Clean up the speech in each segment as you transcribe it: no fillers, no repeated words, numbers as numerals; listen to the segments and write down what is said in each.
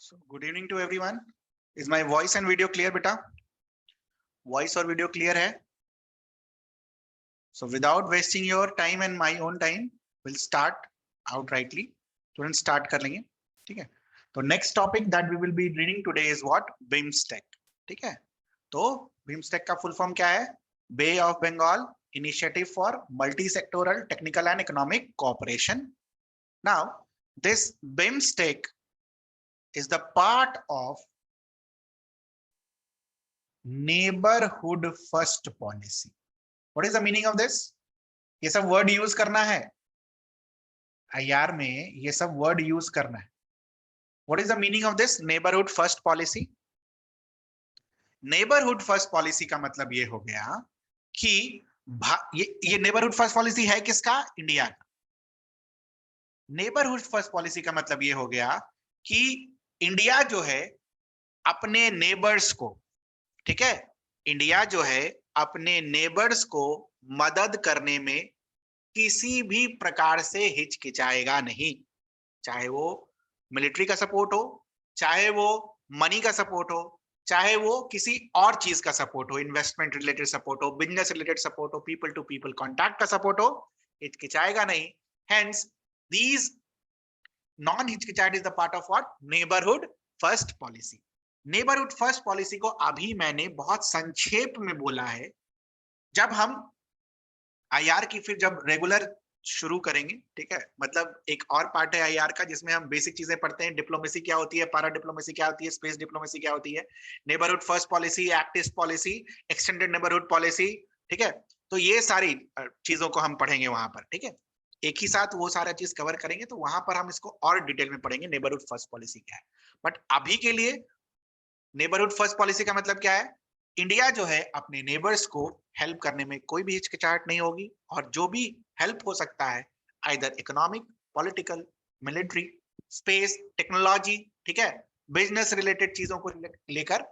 So good evening to everyone. Is my voice and video clear, beta? Voice और video clear है? So without wasting your time and my own time, we'll start outrightly. तुरंत start कर लेंगे, ठीक है? तो next topic that we will be reading today is what? BIMSTEC, ठीक है? तो BIMSTEC का full form क्या है? Bay of Bengal Initiative for Multi-Sectoral Technical and Economic Cooperation. Now, this BIMSTEC is the part of neighborhood first policy. What is the meaning of this? ये सब word use करना है IR में, ये सब word use करना है. What is the meaning of this neighborhood first policy? Neighborhood first policy का मतलब ये हो गया कि ये neighborhood first policy है किसका? इंडिया का. Neighborhood first policy का मतलब ये हो गया कि इंडिया जो है अपने नेबर्स को, ठीक है, इंडिया जो है अपने नेबर्स को मदद करने में किसी भी प्रकार से हिचकिचाएगा नहीं. चाहे वो मिलिट्री का सपोर्ट हो, चाहे वो मनी का सपोर्ट हो, चाहे वो किसी और चीज का सपोर्ट हो, इन्वेस्टमेंट रिलेटेड सपोर्ट हो, बिजनेस रिलेटेड सपोर्ट हो, पीपल टू पीपल कॉन्टैक्ट का सपोर्ट हो, हिचकिचाएगा नहीं. हेंस दीज non-हिचकिचाहट is the part of what? Neighborhood first policy. Neighborhood first policy को अभी मैंने बहुत संक्षेप में बोला है. जब हम IR की फिर जब रेगुलर शुरू करेंगे, ठीक है, मतलब एक और पार्ट है IR का जिसमें हम बेसिक चीजें पढ़ते हैं. डिप्लोमेसी क्या होती है, पारा डिप्लोमेसी क्या होती है, स्पेस डिप्लोमेसी क्या होती है, neighbourhood first policy, act east policy, extended neighbourhood policy, ठीक है. तो ये सारी चीजों को हम पढ़ेंगे वहां पर, ठीक है. एक ही साथ वो सारा चीज कवर करेंगे तो वहां पर हम इसको और डिटेल में पढ़ेंगे नेबरहुड फर्स्ट पॉलिसी क्या है. बट अभी के लिए नेबरहुड फर्स्ट पॉलिसी का मतलब क्या है? इंडिया जो है अपने नेबर्स को हेल्प करने में कोई भी हिचकिचाहट नहीं होगी, और जो भी हेल्प हो सकता है either economic, political, military, space, technology, ठीक है, बिजनेस रिलेटेड चीजों को लेकर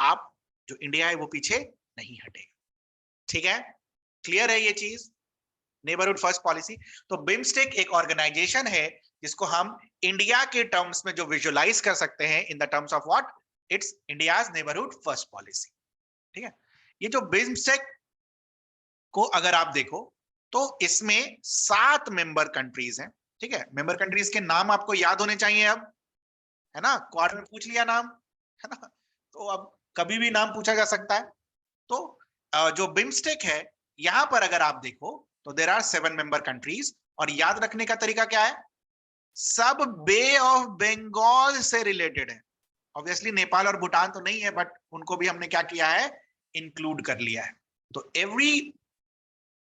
आप जो इंडिया है वो पीछे नहीं हटेगा. ठीक है, क्लियर है ये चीज? Neighbourhood first policy. तो बिम्स्टेक एक ऑर्गेनाइजेशन है जिसको हम इंडिया के टर्म्स में जो विजुअलाइज कर सकते हैं in the terms of what? It's India's neighbourhood first policy. ठीक है, ये जो बिम्स्टेक को अगर आप देखो तो इसमें 7 मेंबर कंट्रीज हैं. ठीक है, मेंबर कंट्रीज के नाम आपको याद होने चाहिए अब, है ना? क्वार्ट में पूछ लिया नाम, है ना? तो अब कभी भी नाम पूछा जा सकता है. तो जो बिम्स्टेक है यहां पर अगर आप देखो तो देयर आर 7 मेंबर कंट्रीज, और याद रखने का तरीका क्या है? सब बे ऑफ बंगाल से रिलेटेड है. ऑब्वियसली नेपाल और भूटान तो नहीं है, बट उनको भी हमने क्या किया है? इंक्लूड कर लिया है. तो एवरी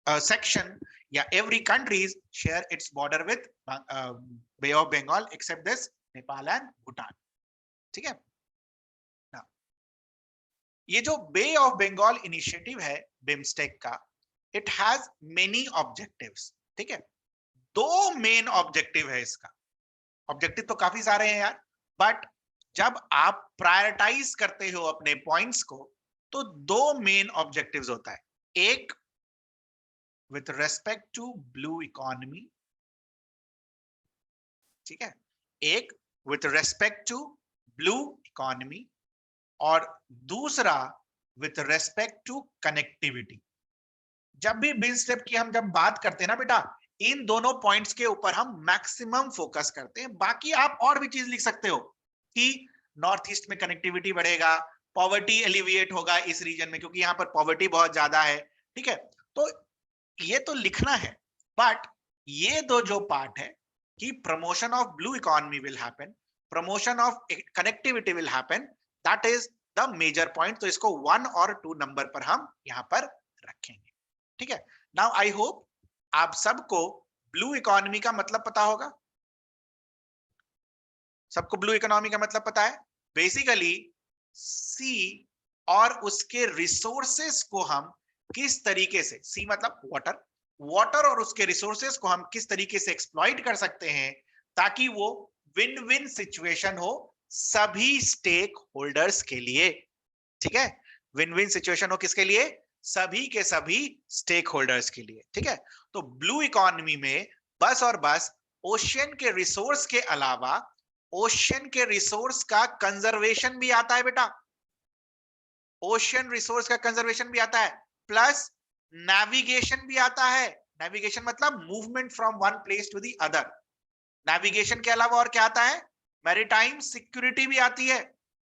सेक्शन या every countries share its border with bay of Bengal except this Nepal and Bhutan. ठीक है, ये जो बे ऑफ बंगाल इनिशिएटिव है बिम्स्टेक का, इट हैज मेनी ऑब्जेक्टिव्स. ठीक है, 2 मेन ऑब्जेक्टिव है इसका. ऑब्जेक्टिव तो काफी सारे हैं यार, बट जब आप प्रायोरिटाइज करते हो अपने पॉइंट्स को तो 2 मेन ऑब्जेक्टिव्स होता है. एक with respect to blue economy, ठीक है, एक with respect to blue economy, और दूसरा विथ रेस्पेक्ट टू कनेक्टिविटी. जब भी बिम्स्टेक की हम जब बात करते हैं ना बेटा, इन दोनों पॉइंट्स के ऊपर हम मैक्सिमम फोकस करते हैं. बाकी आप और भी चीज लिख सकते हो कि नॉर्थ ईस्ट में कनेक्टिविटी बढ़ेगा, पॉवर्टी एलिविएट होगा इस रीजन में क्योंकि यहां पर पॉवर्टी बहुत ज्यादा है. ठीक है, तो ये तो लिखना है, बट ये दो जो पार्ट है कि promotion of blue economy will happen, promotion of connectivity will happen, that is the major point. तो इसको 1 और 2 नंबर पर हम यहां पर रखेंगे. ठीक है, नाउ आई होप आप सबको ब्लू इकोनॉमी का मतलब पता होगा. सबको ब्लू इकोनॉमी का मतलब पता है. बेसिकली सी और उसके रिसोर्सेस को हम किस तरीके से, सी मतलब वाटर, वाटर और उसके रिसोर्सेस को हम किस तरीके से एक्सप्लॉइट कर सकते हैं ताकि वो विन विन सिचुएशन हो सभी स्टेक होल्डर्स के लिए. ठीक है, विन विन सिचुएशन हो किसके लिए? सभी के सभी स्टेक होल्डर्स के लिए. ठीक है, तो ब्लू इकोनॉमी में बस और बस ओशियन के रिसोर्स के अलावा ओशियन के रिसोर्स का कंजर्वेशन भी आता है बेटा, ओशियन रिसोर्स का कंजर्वेशन भी आता है, प्लस नेविगेशन भी आता है। नेविगेशन मतलब movement from one place to the other. Navigation के अलावा और क्या आता है? मैरीटाइम सिक्योरिटी भी आती है,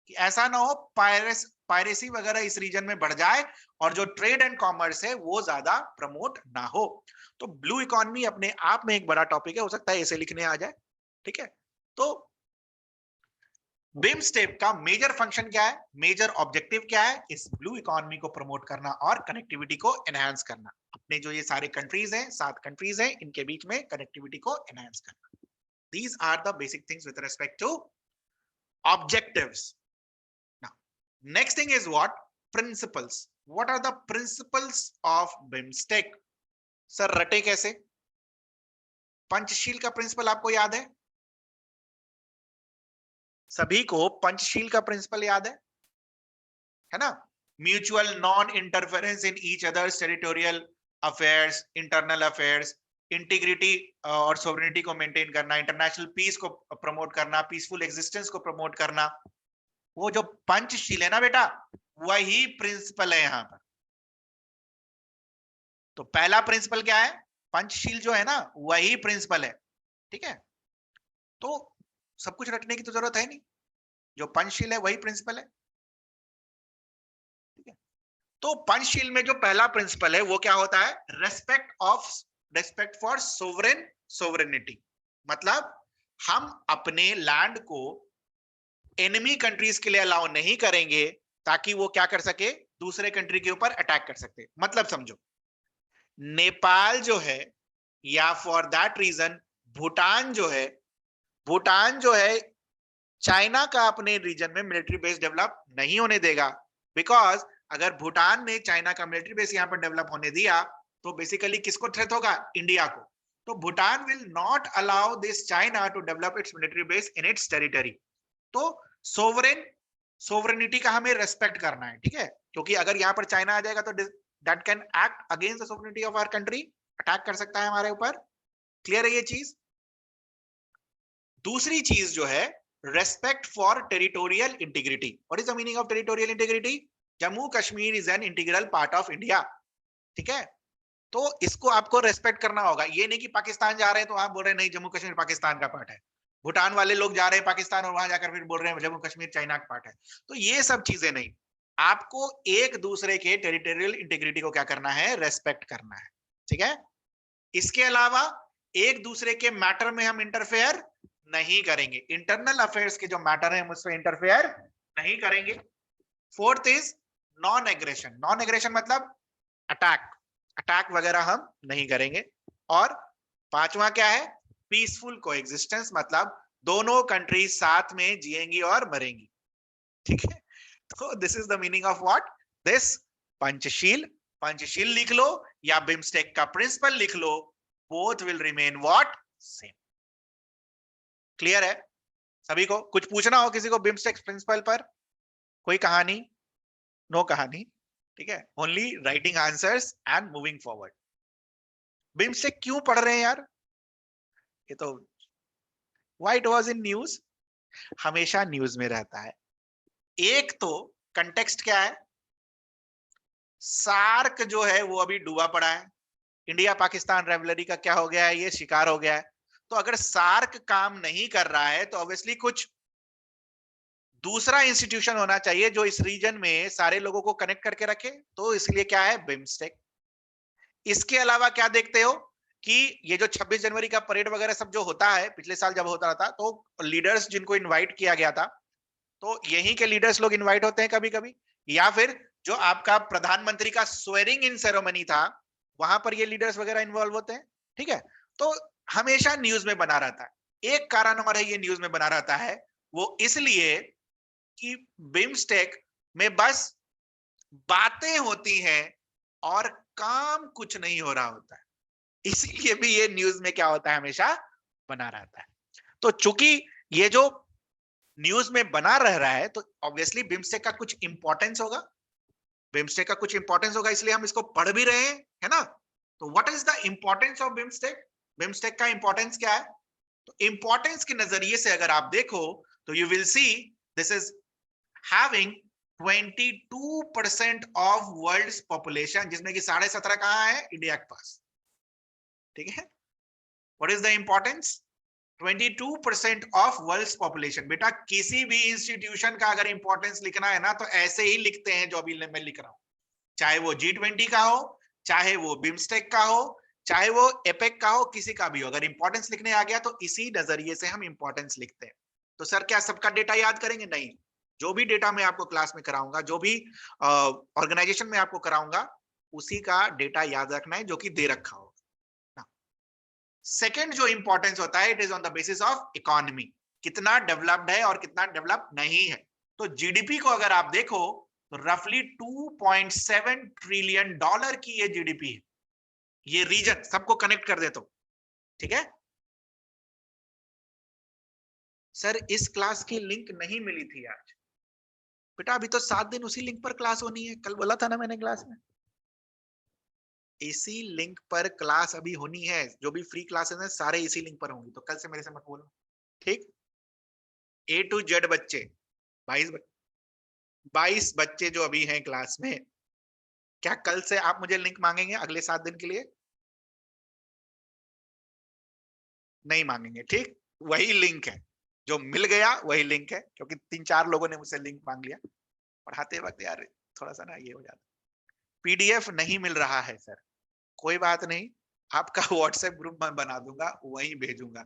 कि ऐसा ना हो पायरेसी वगैरह इस रीजन में बढ़ जाए और जो ट्रेड एंड कॉमर्स है वो ज्यादा प्रमोट ना हो। तो ब्लू इकोनॉमी अपने आप में एक बड़ा टॉपिक है, हो सकता है ऐसे लिखने आ जाए, ठीक है। तो बिमस्टेक का मेजर फंक्शन क्या है, मेजर ऑब्जेक्टिव क्या है? इस ब्लू इकोनॉमी को प्रमोट करना और कनेक्टिविटी को एनहांस करना। अपने जो ये सारे कंट्रीज हैं, 7 कंट्रीज हैं, इनके बीच में कनेक्टिविटी को एनहांस करना। These are the basic things with respect to objectives. Now, next thing is what? Principles. What are the principles of BIMSTEC? Sir रटे कैसे? पंचशील का प्रिंसिपल आपको याद है? सभी को पंचशील का प्रिंसिपल याद है ना? Mutual non interference in each others territorial affairs, internal affairs, integrity और सोवरेनिटी को मेंटेन करना, इंटरनेशनल पीस को प्रमोट करना, पीसफुल एग्जिस्टेंस को प्रमोट करना। वो जो पंचशील है ना बेटा, वही प्रिंसिपल है यहां पर। तो पहला प्रिंसिपल क्या है? पंचशील जो है ना, वही प्रिंसिपल है, ठीक है। तो सब कुछ रटने की तो जरूरत है नहीं, जो पंचशील है वही प्रिंसिपल है, ठीक है। तो पंचशील में जो पहला प्रिंसिपल है वो क्या होता है? Respect for sovereignty. मतलब हम अपने लैंड को एनिमी कंट्रीज के लिए अलाउ नहीं करेंगे ताकि वो क्या कर सके? दूसरे कंट्री के ऊपर अटैक कर सकते। मतलब समझो, नेपाल जो है, या फॉर दैट रीजन भूटान जो है चाइना का अपने रीजन में मिलिट्री बेस डेवलप नहीं होने देगा। बिकॉज अगर भूटान ने चाइना का मिलिट्री बेस यहां पर डेवलप होने दिया तो बेसिकली किसको थ्रेट होगा? इंडिया को। तो Bhutan will not allow this China to develop its military base in its territory. तो सोवरेनिटी का हमें रेस्पेक्ट करना है, ठीक है। क्योंकि अगर यहां पर चाइना आ जाएगा तो that can act against the sovereignty of our country, attack कर सकता है हमारे ऊपर। क्लियर है ये चीज? दूसरी चीज जो है, respect for territorial integrity. What is the meaning of territorial integrity? Jammu Kashmir is an integral part of India, ठीक है। तो इसको आपको रेस्पेक्ट करना होगा। ये नहीं कि पाकिस्तान जा रहे हैं तो आप बोल रहे हैं नहीं जम्मू कश्मीर पाकिस्तान का पार्ट है, भूटान वाले लोग जा रहे हैं पाकिस्तान और वहां जाकर फिर बोल रहे हैं जम्मू कश्मीर चाइना का पार्ट है। तो ये सब चीजें नहीं, आपको एक दूसरे के टेरिटोरियल इंटीग्रिटी को क्या करना है? रेस्पेक्ट करना है, ठीक है। इसके अलावा एक दूसरे के मैटर में हम इंटरफेयर नहीं करेंगे, इंटरनल अफेयर्स के जो मैटर है हम उसमें इंटरफेयर नहीं करेंगे। Fourth is non aggression. Non aggression मतलब अटैक वगैरह हम नहीं करेंगे। और पांचवा क्या है? पीसफुल कोएग्जिस्टेंस, मतलब दोनों कंट्री साथ में जिएंगी और मरेंगी, ठीक है। तो this is the meaning of what? This Panchsheel. Panchsheel लिख लो या बिमस्टेक का प्रिंसिपल लिख लो, both will remain what? Same. Clear है सभी को? कुछ पूछना हो किसी को बिमस्टेक प्रिंसिपल पर? कोई कहानी? नो कहानी, ठीक है। Only writing answers and moving forward. BIMSTEC क्यों पढ़ रहे हैं यार? ये तो why it was in news, हमेशा न्यूज में रहता है। एक तो कंटेक्स्ट क्या है? सार्क जो है वो अभी डूबा पड़ा है, इंडिया पाकिस्तान रेवलरी का क्या हो गया है? ये शिकार हो गया है। तो अगर सार्क काम नहीं कर रहा है तो ऑब्वियसली कुछ दूसरा इंस्टीट्यूशन होना चाहिए जो इस रीजन में सारे लोगों को कनेक्ट करके रखे। तो इसलिए क्या है? बिमस्टेक। इसके अलावा क्या देखते हो कि ये जो 26 जनवरी का परेड वगैरह सब जो होता है, पिछले साल जब होता था तो लीडर्स जिनको इनवाइट किया गया था, तो यहीं के लीडर्स लोग इनवाइट होते हैं कभी कभी, या फिर जो आपका प्रधानमंत्री का स्वेरिंग इन सेरेमनी था वहां पर ये लीडर्स वगैरह इन्वॉल्व होते हैं, ठीक है। तो हमेशा न्यूज में बना रहता है। एक कारण हमारा ये न्यूज में बना रहता है, वो इसलिए कि बिमस्टेक में बस बातें होती हैं और काम कुछ नहीं हो रहा होता है, इसीलिए भी ये न्यूज में क्या होता है? हमेशा बना रहता है। तो चूंकि ये जो न्यूज में बना रह रहा है तो ऑब्वियसली बिमस्टेक का कुछ इंपॉर्टेंस होगा, बिमस्टेक का कुछ इंपॉर्टेंस होगा, इसलिए हम इसको पढ़ भी रहे हैं, है ना। तो what is the importance of BIMSTEC? BIMSTEC का इंपॉर्टेंस क्या है? तो इंपॉर्टेंस के नजरिए से अगर आप देखो तो you will see this is having 22% of world population, जिसमें कि 17.5 कहां है? इंडिया के पास। ठीक है, what is the importance? 22% of world population. बेटा किसी भी इंस्टीट्यूशन का अगर इंपॉर्टेंस लिखना है ना तो ऐसे ही लिखते हैं जो अभी मैं लिख रहा हूं, चाहे वो G20 का हो, चाहे वो बिम्स्टेक का हो, चाहे वो एपेक का हो, किसी का भी हो। अगर इंपॉर्टेंस लिखने आ गया तो इसी नजरिए से हम इंपॉर्टेंस लिखते हैं। तो सर क्या सबका डेटा याद करेंगे? नहीं, जो भी डेटा मैं आपको क्लास में कराऊंगा, जो भी ऑर्गेनाइजेशन में आपको कराऊंगा, उसी का डेटा याद रखना है जो कि दे रखा होगा। सेकेंड जो इंपॉर्टेंस होता है, it is on the basis of economy, कितना डेवलप्ड है और कितना डेवलप नहीं है। तो जीडीपी को अगर आप देखो तो रफली 2.7 ट्रिलियन डॉलर की ये जीडीपी है। ये रीजन सबको कनेक्ट कर दे तो ठीक है। सर इस क्लास की लिंक नहीं मिली थी आज। बेटा अभी तो 7 दिन उसी लिंक पर क्लास होनी है, कल बोला था ना मैंने क्लास में। इसी लिंक पर क्लास अभी होनी है, जो भी फ्री क्लासेस हैं सारे इसी लिंक पर होंगी, तो कल से मेरे से मत बोलो, ठीक। A to Z बच्चे 22 बच्चे जो अभी हैं क्लास में, क्या कल से आप मुझे लिंक मांगेंगे अगले 7 दिन के लिए? नहीं मांगेंगे, ठीक। वही लिंक है जो मिल गया, वही लिंक है, क्योंकि 3-4 लोगों ने मुझसे लिंक मांग लिया। पढ़ाते वक्त यार थोड़ा सा ना ये हो जाता। पीडीएफ नहीं मिल रहा है सर, कोई बात नहीं, आपका व्हाट्सएप ग्रुप मैं बना दूंगा, वहीं भेजूंगा।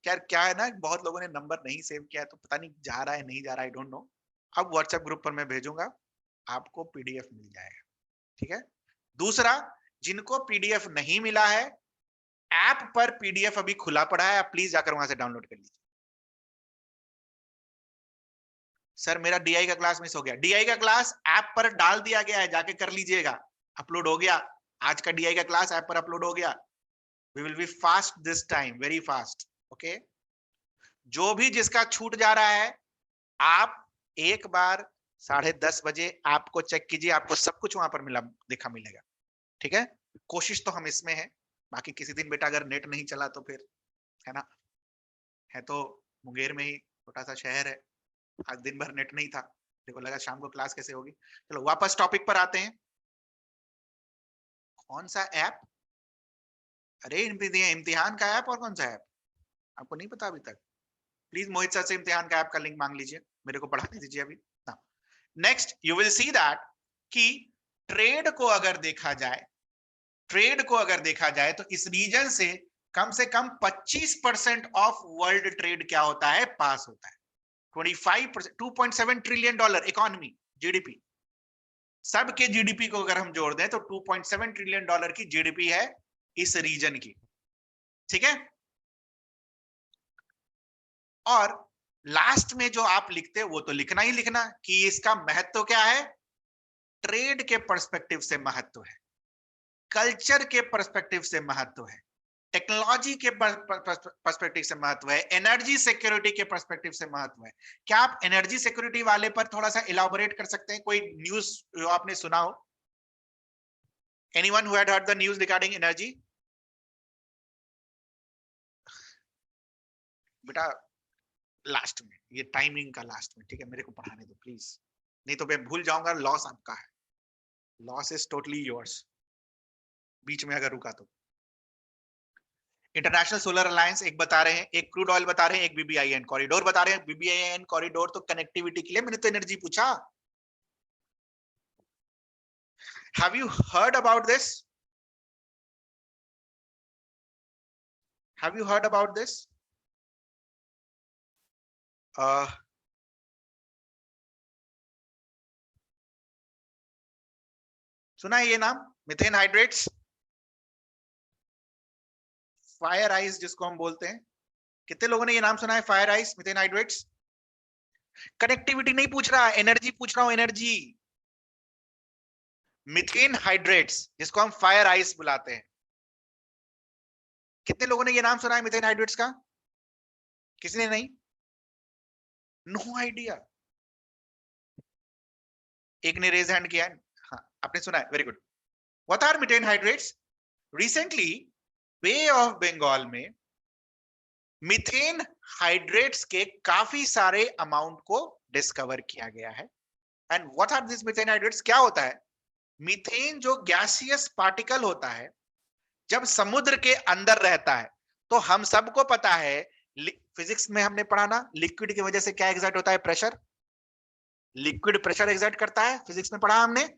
यार क्या है ना, बहुत लोगों ने नंबर नहीं सेव किया तो पता नहीं जा रहा है नहीं जा रहा है, आई डोंट नो। अब व्हाट्सएप ग्रुप पर मैं भेजूंगा, आपको पीडीएफ मिल जाएगा, ठीक है। दूसरा, जिनको पीडीएफ नहीं मिला है, ऐप पर पीडीएफ अभी खुला पड़ा है, आप प्लीज जाकर वहां से डाउनलोड कर लीजिए। सर मेरा डीआई का क्लास मिस हो गया, डीआई का क्लास ऐप पर डाल दिया गया है, जाके कर लीजिएगा, अपलोड हो गया। आज का डीआई का क्लास ऐप पर अपलोड हो गया। We will be fast this time, very fast, okay. जो भी जिसका छूट जा रहा है, आप एक बार 10:30 बजे आपको चेक कीजिए, आपको सब कुछ वहां पर मिला दिखा मिलेगा, ठीक है। कोशिश तो हम इसमें है, बाकी किसी दिन बेटा अगर नेट नहीं चला तो फिर है ना, है तो मुंगेर में ही छोटा सा शहर है, आज दिन भर नेट नहीं था, देखो लगा शाम को क्लास कैसे होगी। चलो वापस टॉपिक पर आते हैं। कौन सा ऐप? अरे इम्तिहान का ऐप, और कौन सा ऐप आपको नहीं पता अभी तक? प्लीज मोहित सर से इम्तिहान का ऐप का लिंक मांग लीजिए, मेरे को पढ़ाने दीजिए अभी। Next you will see that कि ट्रेड को अगर देखा जाए, ट्रेड को अगर देखा जाए तो इस रीजन से कम 25% ऑफ वर्ल्ड ट्रेड क्या होता है? पास होता है। 25%, 2.7 ट्रिलियन डॉलर इकोनॉमी, जीडीपी, सबके जीडीपी को अगर हम जोड़ दें तो 2.7 ट्रिलियन डॉलर की जीडीपी है इस रीजन की, ठीक है। और लास्ट में जो आप लिखते हैं वो तो लिखना ही लिखना कि इसका महत्व क्या है। ट्रेड के पर्सपेक्टिव से महत्व है, कल्चर के पर्सपेक्टिव से महत्व है, टेक्नोलॉजी के पर्सपेक्टिव से महत्व है, एनर्जी सिक्योरिटी के पर्सपेक्टिव से महत्व है। क्या आप एनर्जी सिक्योरिटी वाले पर थोड़ा सा इलाबोरेट कर सकते हैं? कोई न्यूज जो आपने सुना हो? Anyone who had heard the news regarding energy? बेटा लास्ट में, ये टाइमिंग का लास्ट में, ठीक है, मेरे को पढ़ाने दो प्लीज, नहीं तो मैं भूल जाऊंगा। लॉस आपका है, लॉस इज टोटली योर्स, बीच में अगर रुका तो। इंटरनेशनल सोलर अलायंस एक बता रहे हैं, एक क्रूड ऑयल बता रहे हैं, एक बीबीआईएन कॉरिडोर बता रहे हैं। बीबीआईएन कॉरिडोर तो कनेक्टिविटी के लिए, मैंने तो एनर्जी पूछा। Have you heard about this? Have you heard about this? सुना है ये नाम, मीथेन हाइड्रेट्स, फायर आइस जिसको हम बोलते हैं। कितने लोगों ने ये नाम सुना है, fire ice, methane hydrates? Connectivity नहीं पूछ रहा, एनर्जी पूछ रहा हूं, एनर्जी। मीथेन हाइड्रेट्स जिसको हम फायर आइस बुलाते हैं, कितने लोगों ने ये नाम सुना है मीथेन हाइड्रेट्स का? किसी ने नहीं? No idea. एक ने रेज हैंड किया है, हाँ आपने सुना है, very good. What are methane hydrates? Recently bay of Bengal में मीथेन हाइड्रेट्स के काफी सारे अमाउंट को डिस्कवर किया गया है। And what are this methane hydrates? क्या होता है? मीथेन जो गैसियस पार्टिकल होता है, जब समुद्र के अंदर रहता है, तो हम सबको पता है, फिजिक्स में हमने पढ़ा ना, लिक्विड की वजह से क्या एग्जर्ट होता है? प्रेशर। लिक्विड प्रेशर एग्जर्ट करता है, फिजिक्स में पढ़ा हमने।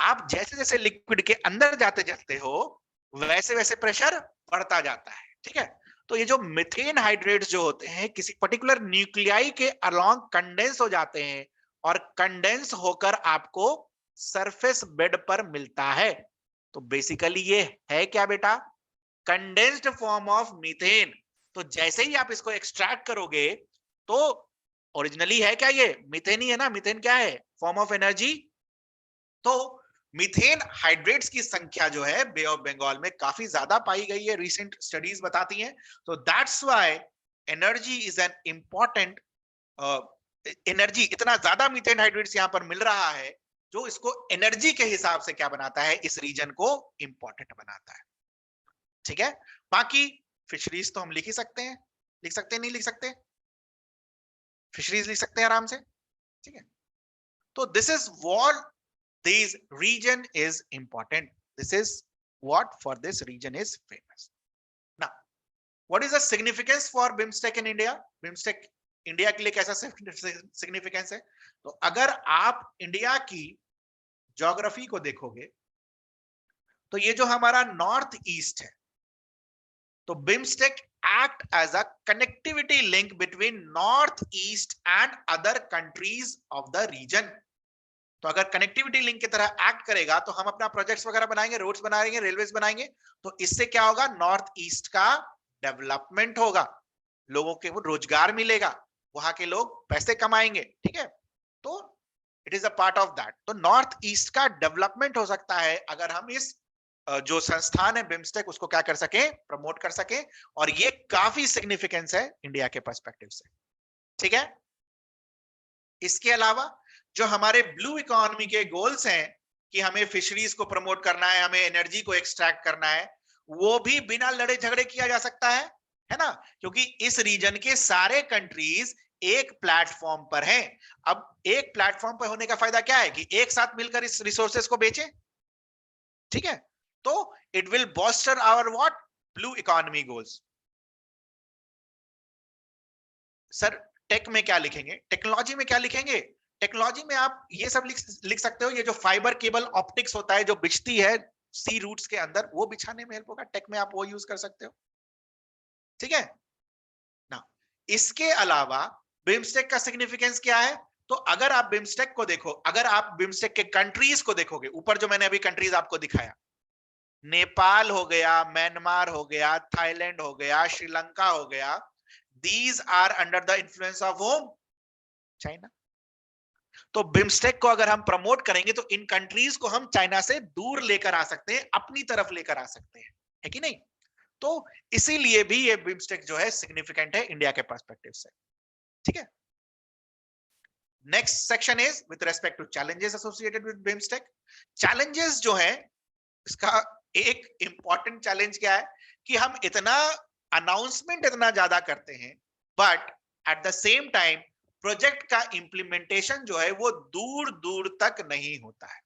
आप जैसे जैसे लिक्विड के अंदर जाते जाते हो, वैसे वैसे प्रेशर बढ़ता जाता है, ठीक है? तो ये जो मीथेन हाइड्रेट्स जो होते हैं, किसी पर्टिकुलर न्यूक्लियाई के अलोंग कंडेंस हो जाते हैं, और कंडेंस होकर आपको सरफेस बेड पर मिलता है। तो बेसिकली ये है क्या बेटा? Condensed form of methane. तो जैसे ही आप इसको एक्सट्रैक्ट करोगे, तो ओरिजिनली है क्या? ये मीथेन ही है ना। मीथेन क्या है? Form of energy. तो मीथेन हाइड्रेट्स की संख्या जो है बे ऑफ बंगाल में काफी ज्यादा पाई गई है, रीसेंट स्टडीज बताती हैं। तो that's why energy is an important, energy, इतना ज्यादा मीथेन हाइड्रेट्स यहां पर मिल रहा है, जो इसको एनर्जी के हिसाब से क्या बनाता है? इस रीजन को इंपॉर्टेंट बनाता है, ठीक है? बाकी फिशरीज तो हम लिख ही सकते हैं, लिख सकते हैं, नहीं लिख सकते? फिशरीज लिख सकते हैं आराम से, ठीक है? तो this is what this region is important. This is what for this region is famous. Now, what is the significance for BIMSTEC in India? BIMSTEC India के लिए कैसा सिग्निफिकेंस है? तो अगर आप इंडिया की ज्योग्राफी को देखोगे, तो ये जो हमारा नॉर्थ ईस्ट है, तो BIMSTEC act as a connectivity link between north east and other countries of the region. तो अगर कनेक्टिविटी लिंक की तरह एक्ट करेगा, तो हम अपना प्रोजेक्ट्स वगैरह बनाएंगे, रोड्स बनाएंगे, रेलवेज बनाएंगे, तो इससे क्या होगा? नॉर्थ ईस्ट का डेवलपमेंट होगा, लोगों के वो रोजगार मिलेगा, वहां के लोग पैसे कमाएंगे, ठीक है? तो it is a part of that. तो नॉर्थ ईस्ट का डेवलपमेंट हो सकता है अगर हम इस जो संस्थान है बिम्स्टेक, उसको क्या कर सके? प्रमोट कर सके। और ये काफी सिग्निफिकेंस है इंडिया के पर्सपेक्टिव से, ठीक है? इसके अलावा जो हमारे ब्लू इकोनॉमी के गोल्स हैं कि हमें फिशरीज को प्रमोट करना है, हमें एनर्जी को एक्सट्रैक्ट करना है, वो भी बिना लड़े झगड़े किया जा सकता है ना? क्योंकि इस रीजन के सारे कंट्रीज एक प्लेटफॉर्म पर हैं। अब एक प्लेटफॉर्म पर होने का फायदा क्या है? कि एक साथ मिलकर इस रिसोर्सेस को बेचें, ठीक है? तो it will booster our what? Blue economy goals. Sir टेक में क्या लिखेंगे? टेक्नोलॉजी में क्या लिखेंगे? टेक्नोलॉजी में आप ये सब लिख सकते हो, ये जो फाइबर केबल ऑप्टिक्स होता है, जो बिछती है सी रूट्स के अंदर, वो बिछाने में हेल्प होगा। टेक में आप वो यूज कर सकते हो, ठीक है ना? इसके अलावा बिम्स्टेक का सिग्निफिकेंस क्या है? तो अगर आप बिम्स्टेक को देखो, अगर आप बिम्स्टेक के कंट्रीज को देखोगे, ऊपर जो मैंने अभी कंट्रीज आपको दिखाया, नेपाल हो गया, म्यांमार हो गया, थाईलैंड हो गया, श्रीलंका हो गया, these are under the influence of whom? China. तो बिम्स्टेक को अगर हम प्रमोट करेंगे, तो इन कंट्रीज को हम चाइना से दूर लेकर आ सकते हैं, अपनी तरफ लेकर आ सकते हैं, है कि नहीं? तो इसीलिए भी ये बिम्स्टेक जो है सिग्निफिकेंट है इंडिया के पर्सपेक्टिव से, ठीक है? Next section is with respect to challenges associated with BIMSTEC. Challenges जो है, इसका एक इंपॉर्टेंट चैलेंज क्या है? कि हम इतना अनाउंसमेंट इतना ज्यादा करते हैं, but at the same time project का इंप्लीमेंटेशन जो है वो दूर दूर तक नहीं होता है,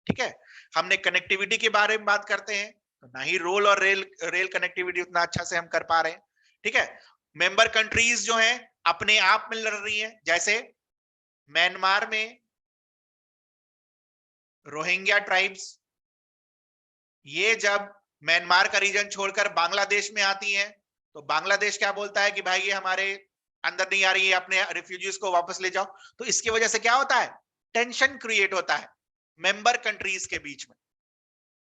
ठीक है? हमने कनेक्टिविटी के बारे में बात करते हैं, तो ना ही रोल और रेल कनेक्टिविटी उतना अच्छा से हम कर पा रहे हैं, ठीक है? मेंबर कंट्रीज जो हैं अपने आप में लड़ रही हैं, जैसे म्यांमार में रोहिंग्या ट्राइब्स, ये जब म्यांमार का रीजन छोड़कर बांग्लादेश में आती हैं, तो बांग्लादेश क्या बोलता है कि भाई ये हमारे अंदर नहीं आ रही है, अपने रिफ्यूजीज को वापस ले जाओ। तो इसकी वजह से क्या होता है? टेंशन क्रिएट होता है मेंबर कंट्रीज के बीच में।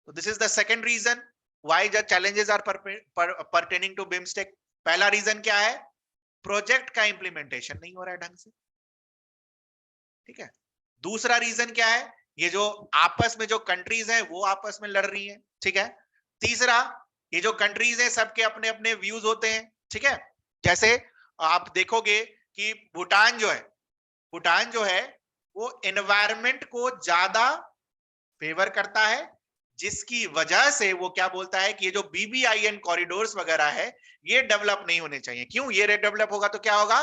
तो this is the second reason why the challenges are pertaining to BIMSTEC. पहला रीजन क्या है? प्रोजेक्ट का इंप्लीमेंटेशन नहीं हो रहा है ढंग से, ठीक है? दूसरा रीजन क्या है? ये जो आपस में जो कंट्रीज हैं वो आपस में लड़ रही हैं, ठीक है? तीसरा, ये जो कंट्रीज हैं सबके अपने अपने व्यूज होते हैं, ठीक है? जैसे आप देखोगे कि भूटान जो है वो एनवायरनमेंट को ज्यादा फेवर करता है, जिसकी वजह से वो क्या बोलता है कि ये जो BBIN कॉरिडोर्स वगैरह है ये डेवलप नहीं होने चाहिए। क्यों? ये डेवलप होगा तो क्या होगा?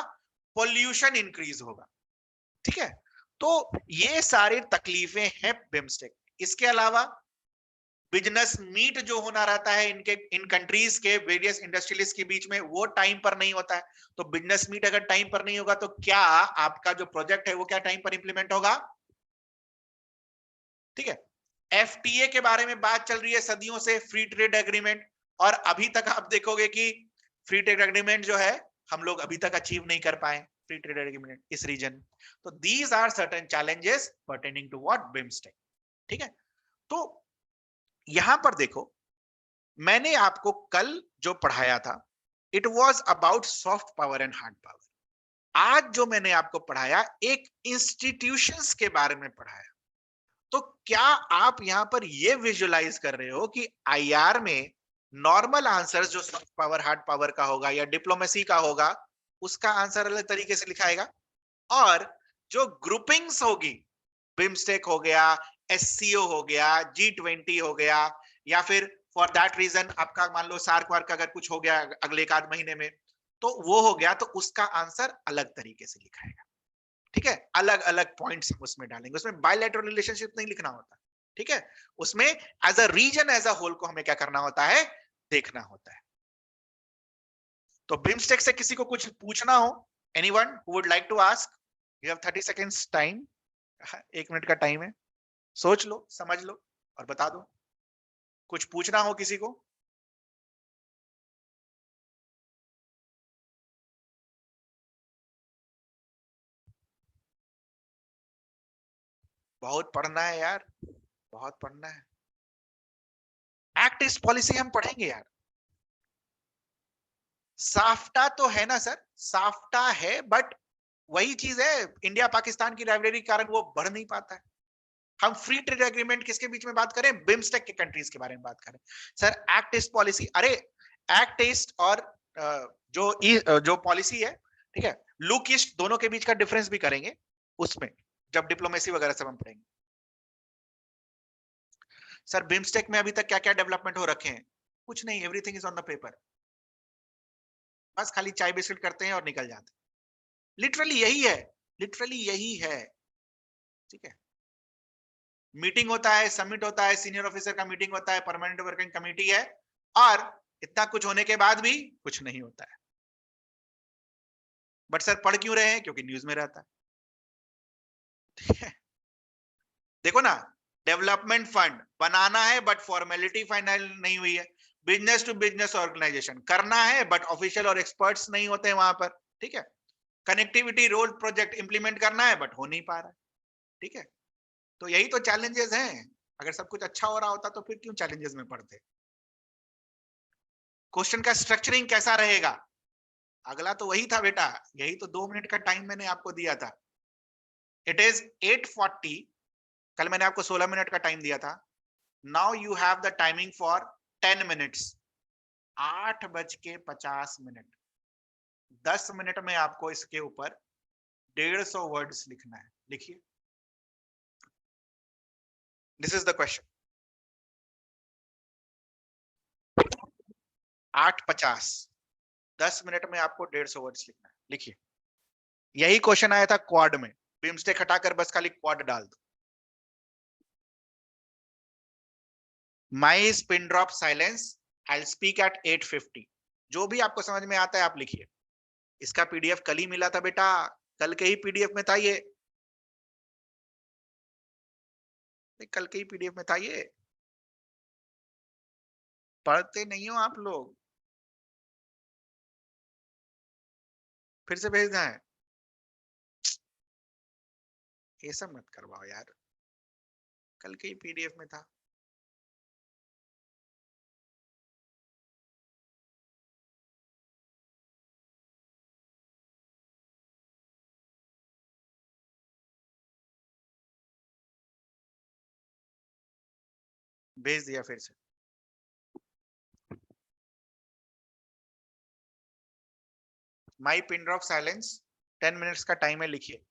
पोल्यूशन इंक्रीज होगा। ठीक है, तो ये सारी तकलीफें हैं बिम्स्टेक। इसके अलावा बिजनेस मीट जो होना रहता है इनके इन कंट्रीज के वेरियस इंडस्ट्रियलिस्ट के बीच में, वो टाइम पर नहीं होता है। तो बिजनेस मीट अगर टाइम पर नहीं होगा तो क्या आपका जो प्रोजेक्ट है वो क्या टाइम पर इंप्लीमेंट होगा? ठीक है, FTA के बारे में बात चल रही है सदियों से, फ्री ट्रेड एग्रीमेंट, और अभी तक आप देखोगे कि फ्री ट्रेड एग्रीमेंट जो है हम लोग अभी तक अचीव नहीं कर पाए, फ्री ट्रेड एग्रीमेंट इस रीजन। तो these are certain challenges pertaining to what? BIMSTEC. ठीक है, तो यहां पर देखो, मैंने आपको कल जो पढ़ाया था it was about soft power and hard power. आज जो मैंने आपको पढ़ाया एक इंस्टीट्यूशंस के बारे में पढ़ाया। तो क्या आप यहां पर ये विजुअलाइज कर रहे हो कि IR में नॉर्मल आंसर जो सॉफ्ट पावर हार्ड पावर का होगा या डिप्लोमेसी का होगा उसका आंसर अलग तरीके से लिखाएगा, और जो ग्रुपिंग्स होगी, बिम्स्टेक हो गया, SCO हो गया, G20 हो गया, या फिर फॉर दैट रीजन आपका मान लो सार्क वार्क अगर कुछ हो गया अगले एक आध महीने में, तो वो हो गया, तो उसका आंसर अलग तरीके से लिखाएगा। ठीक है, अलग अलग पॉइंट्स हम उसमें डालेंगे, उसमें बायलैटरल रिलेशनशिप नहीं लिखना होता। ठीक है, उसमें as a region as a whole को हमें क्या करना होता है? देखना होता है। तो बिम्स्टेक से किसी को कुछ पूछना हो, anyone who would like to ask? You have 30 seconds time. 1 minute का टाइम है, सोच लो, समझ लो और बता दो। कुछ पूछना हो किसी को? बहुत पढ़ना है यार, बहुत पढ़ना है। एक्ट ईस्ट पॉलिसी हम पढ़ेंगे यार। साफ्टा तो है ना सर, साफ्टा है, बट वही चीज है, इंडिया पाकिस्तान की राइवलरी के कारण वो बढ़ नहीं पाता है। हम फ्री ट्रेड एग्रीमेंट किसके बीच में बात करें? बिम्स्टेक के कंट्रीज के बारे में बात करें। सर एक्ट ईस्ट पॉलिसी, अरे एक्ट ईस्ट और जो पॉलिसी है, ठीक है, लुक ईस्ट, दोनों के बीच का डिफरेंस भी करेंगे उसमें, जब डिप्लोमेसी वगैरह सब हम पढ़ेंगे। सर बिम्स्टेक में अभी तक क्या क्या डेवलपमेंट हो रखे हैं? कुछ नहीं, everything is on the paper. बस खाली चाय बिस्किट करते हैं और निकल जाते हैं। लिटरली यही है, लिटरली यही है। ठीक है, मीटिंग होता है, समिट होता है, सीनियर ऑफिसर का मीटिंग होता है, परमानेंट वर्किंग कमेटी है, और इतना कुछ होने के बाद भी कुछ नहीं होता है। बट सर पढ़ क्यों रहे हैं? क्योंकि न्यूज में रहता है। ठीक है, देखो ना, डेवलपमेंट फंड बनाना है बट फॉर्मेलिटी फाइनल नहीं हुई है। बिजनेस टू बिजनेस ऑर्गेनाइजेशन करना है बट ऑफिशियल और एक्सपर्ट्स नहीं होते हैं वहां पर। ठीक है, कनेक्टिविटी रोड प्रोजेक्ट इंप्लीमेंट करना है बट हो नहीं पा रहा है। ठीक है, तो यही तो चैलेंजेस हैं। अगर सब कुछ अच्छा हो रहा होता तो फिर क्यों चैलेंजेस में पड़ते? क्वेश्चन का स्ट्रक्चरिंग कैसा रहेगा? अगला तो वही था बेटा, यही तो 2 मिनट का टाइम मैंने आपको दिया था। It is 8:40। कल मैंने आपको 16 मिनट का टाइम दिया था। Now you have the timing for 10 minutes. 8:50। 10 minute में आपको इसके ऊपर 150 वर्ड्स लिखना है। लिखिए, this is the question. 8:50, 10 minute में आपको 150 वर्ड्स लिखना है। लिखिए, यही क्वेश्चन आया था क्वाड में। बिम्स्टेक हटाकर बस खाली क्वाड डाल दो। My spin drop silence, I speak at 8:50। जो भी आपको समझ में आता है आप लिखिए। इसका PDF कल ही मिला था बेटा, कल के ही PDF में था ये, कल के ही PDF में था ये। पढ़ते नहीं हो आप लोग, फिर से भेजना है? ये सब मत करवाओ यार, कल के ही PDF में था। भेज दिया फिर से। माई पिन ड्रॉप साइलेंस, 10 मिनट्स का टाइम है, लिखिए।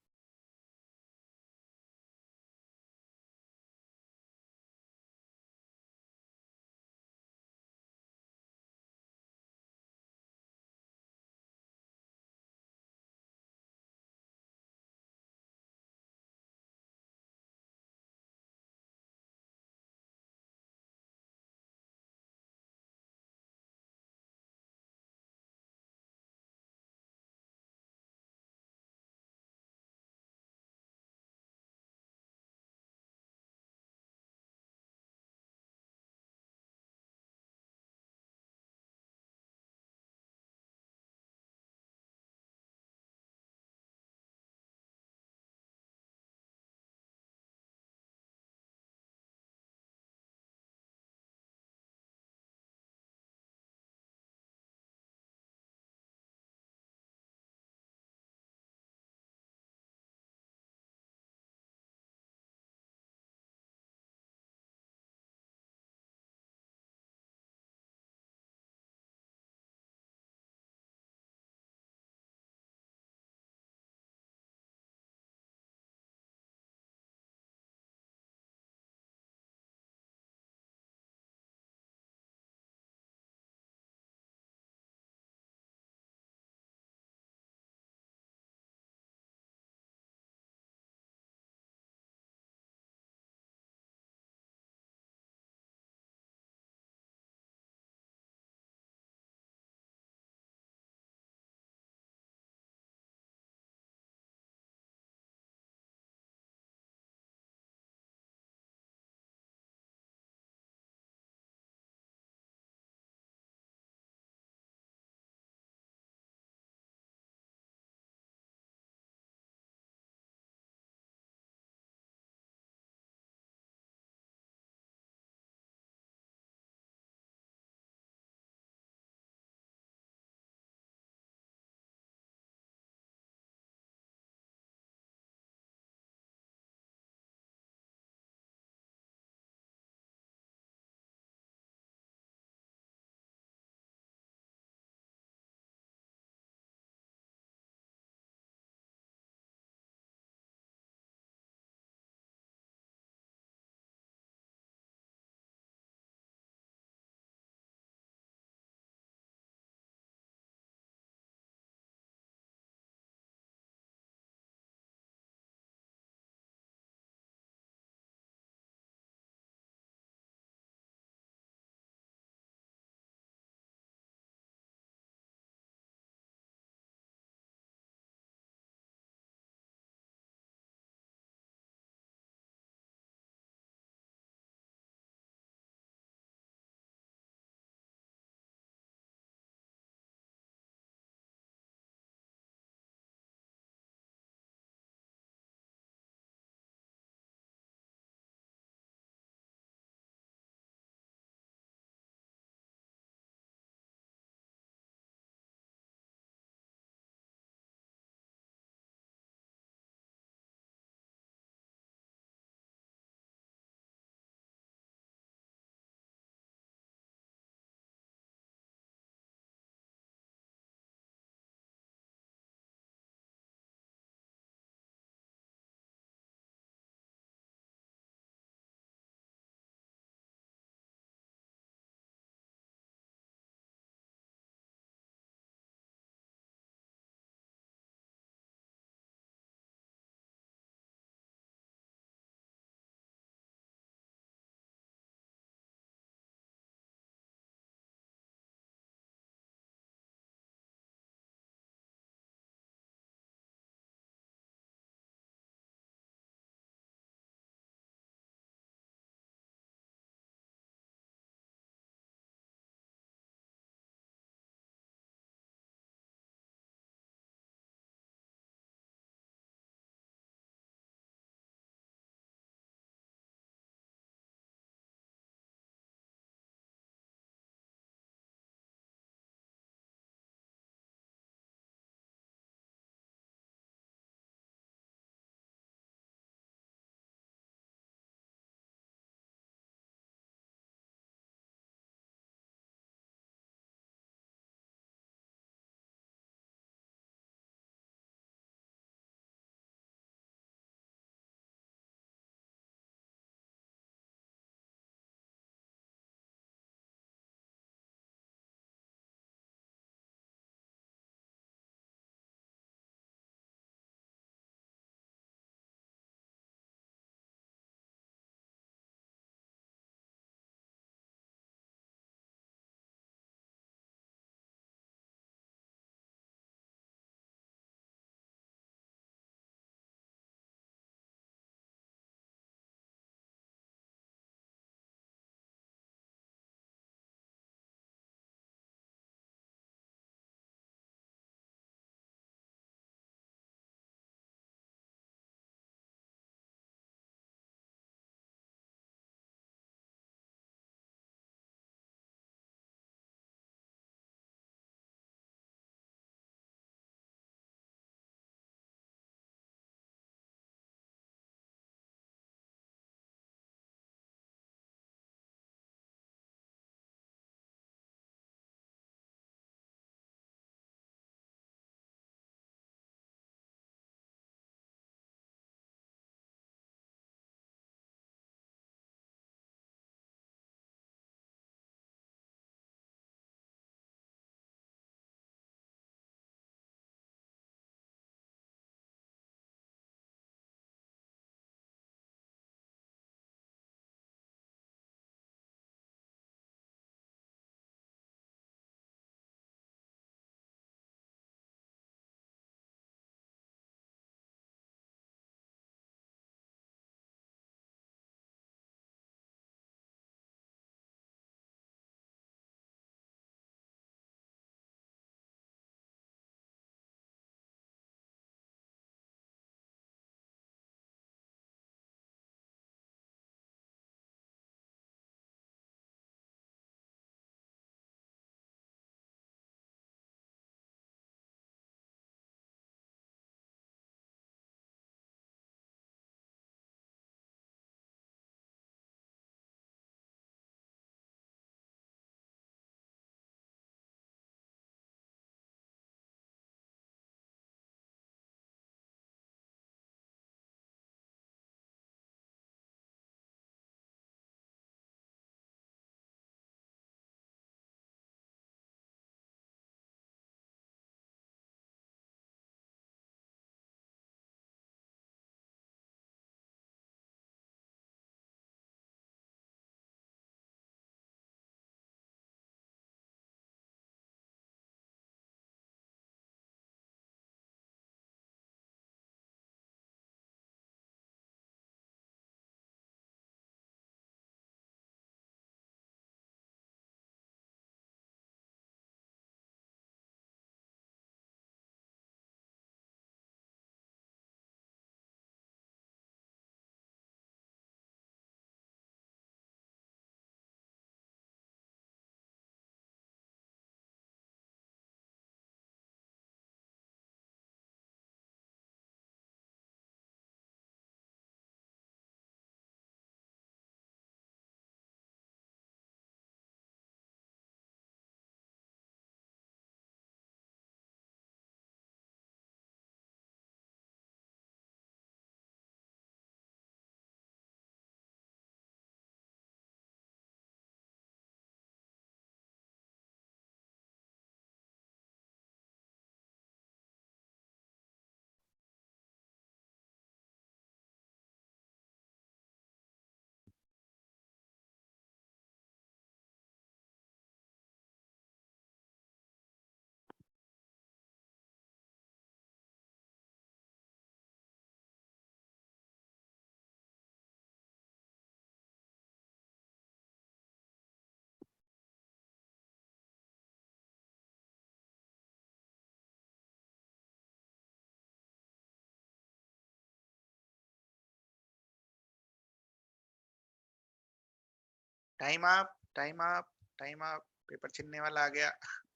Time up, time up, time up. Paper छीनने वाला आ गया।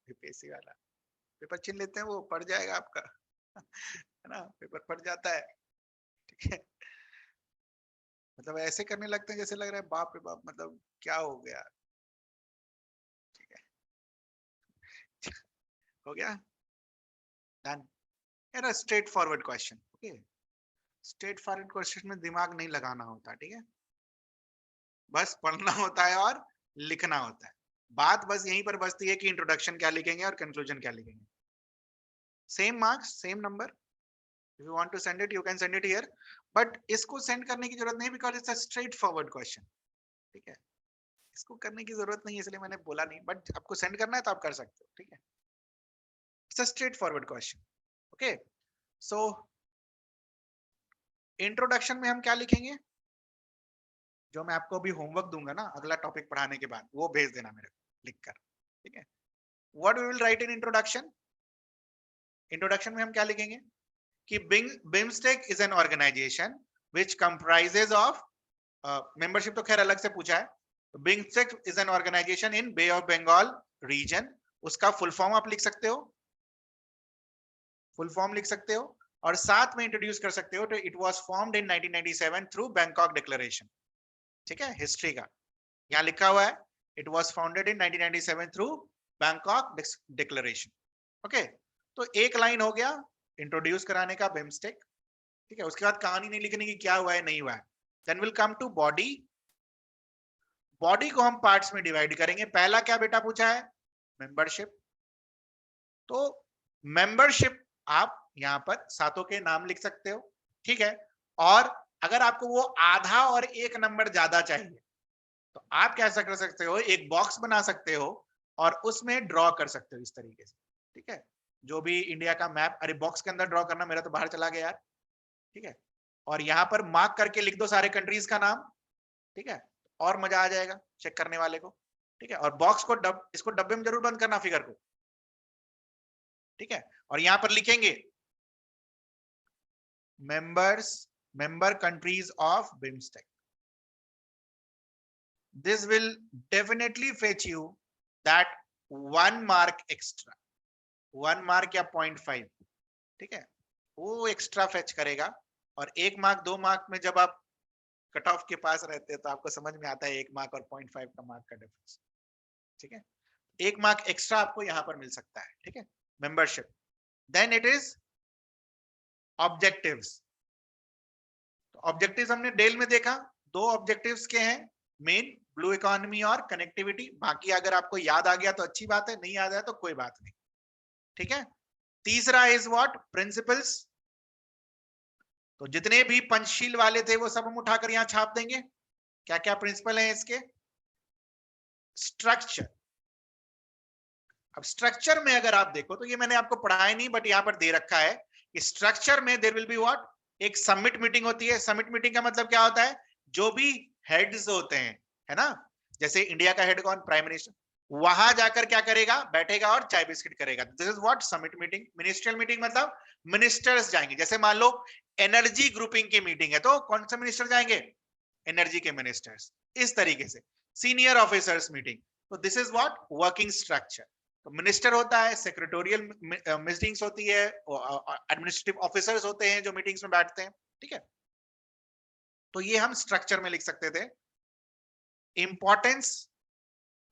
यूपीएससी वाला पेपर छीन लेते हैं, वो पड़ जाएगा आपका। है ना, पेपर पड़ जाता है। ठीक है, मतलब ऐसे करने लगते हैं जैसे लग रहा है बाप रे बाप, मतलब क्या हो गया। ठीक है, हो गया, डन। यार straight forward question, okay. Straight forward question में दिमाग नहीं लगाना होता, ठीक है, बस पढ़ना होता है और लिखना होता है। बात बस यहीं पर बचती है कि इंट्रोडक्शन क्या लिखेंगे और कंक्लूजन क्या लिखेंगे। Same marks, same number. If you want to send it, you can send it here. But इसको सेंड करने की जरूरत नहीं, because it's a straight forward question. ठीक है, इसको करने की जरूरत नहीं है, इसलिए मैंने बोला नहीं, बट आपको सेंड करना है तो आप कर सकते हो। ठीक है, it's a straight forward question. Okay, so introduction में हम क्या लिखेंगे, जो मैं आपको अभी होमवर्क दूंगा ना अगला टॉपिक पढ़ाने के बाद, वो भेज देना मेरे को लिखकर। ठीक है, what we will write in introduction. Introduction में हम क्या लिखेंगे कि BIMSTEC is an organization which comprises of, membership तो खैर अलग से पूछा है। BIMSTEC is an organization in bay of Bengal region, उसका फुल फॉर्म आप लिख सकते हो, फुल फॉर्म लिख सकते हो, और साथ में इंट्रोड्यूस कर सकते हो तो it was formed in 1997 through Bangkok declaration. ठीक है, हिस्ट्री का यहाँ लिखा हुआ है, it was founded in 1997 through Bangkok declaration. Okay, तो एक लाइन हो गया इंट्रोड्यूस कराने का बिम्स्टेक। ठीक है, उसके बाद कहानी नहीं लिखने की क्या हुआ है नहीं हुआ है। Then will come to body. Body को हम पार्ट्स में डिवाइड करेंगे। पहला क्या बेटा पूछा है, मेंबरशिप। तो मेंबरशिप आप यहां पर सातों के नाम लिख सकते हो। ठीक है, और अगर आपको वो आधा और एक नंबर ज्यादा चाहिए तो आप कैसा कर सकते हो, एक बॉक्स बना सकते हो और उसमें ड्रॉ कर सकते हो इस तरीके से। ठीक है, जो भी इंडिया का मैप, अरे बॉक्स के अंदर ड्रॉ करना, मेरा तो बाहर चला गया यार। ठीक है, और यहाँ पर मार्क करके लिख दो सारे कंट्रीज का नाम। ठीक है, और मजा आ जाएगा चेक करने वाले को। ठीक है, और बॉक्स को इसको डब्बे में जरूर बंद करना फिगर को। ठीक है, और यहां पर लिखेंगे member countries of BIMSTEC. This will definitely fetch you that 1 mark extra, 1 mark या 0.5। ठीक है, वो एक्स्ट्रा फेच करेगा। और 1 मार्क 2 मार्क में जब आप कट ऑफ के पास रहते हैं तो आपको समझ में आता है 1 मार्क और 0.5 का मार्क का डिफरेंस। ठीक है, 1 मार्क एक्स्ट्रा आपको यहां पर मिल सकता है। ठीक है, membership. Then it is objectives. Objectives हमने डेल में देखा, 2 ऑब्जेक्टिव्स के हैं मेन, ब्लू इकोनॉमी और कनेक्टिविटी। बाकी अगर आपको याद आ गया तो अच्छी बात है, नहीं याद आया तो कोई बात नहीं। ठीक है, तीसरा इज व्हाट, प्रिंसिपल्स। तो जितने भी पंचशील वाले थे वो सब हम उठाकर यहां छाप देंगे। क्या क्या प्रिंसिपल है इसके। स्ट्रक्चर। अब स्ट्रक्चर में अगर आप देखो तो ये मैंने आपको पढ़ाया नहीं बट यहां पर दे रखा है कि स्ट्रक्चर में देयर विल बी व्हाट, एक समिट मीटिंग होती है। समिट मीटिंग का मतलब क्या होता है, जो भी हेड्स होते हैं, है ना, जैसे इंडिया का हेड कौन, प्राइम मिनिस्टर, वहां जाकर क्या करेगा, बैठेगा और चाय बिस्किट करेगा। This is what, summit meeting. Ministerial meeting मतलब मिनिस्टर्स जाएंगे। जैसे मान लो एनर्जी ग्रुपिंग की मीटिंग है तो कौन से मिनिस्टर जाएंगे, एनर्जी के मिनिस्टर्स। इस तरीके से सीनियर ऑफिसर्स मीटिंग। तो this is what, working structure. तो मिनिस्टर होता है, सेक्रेटोरियल मीटिंग्स होती है, एडमिनिस्ट्रेटिव ऑफिसर्स होते हैं जो मीटिंग्स में बैठते हैं। ठीक है, तो ये हम स्ट्रक्चर में लिख सकते थे। इंपॉर्टेंस,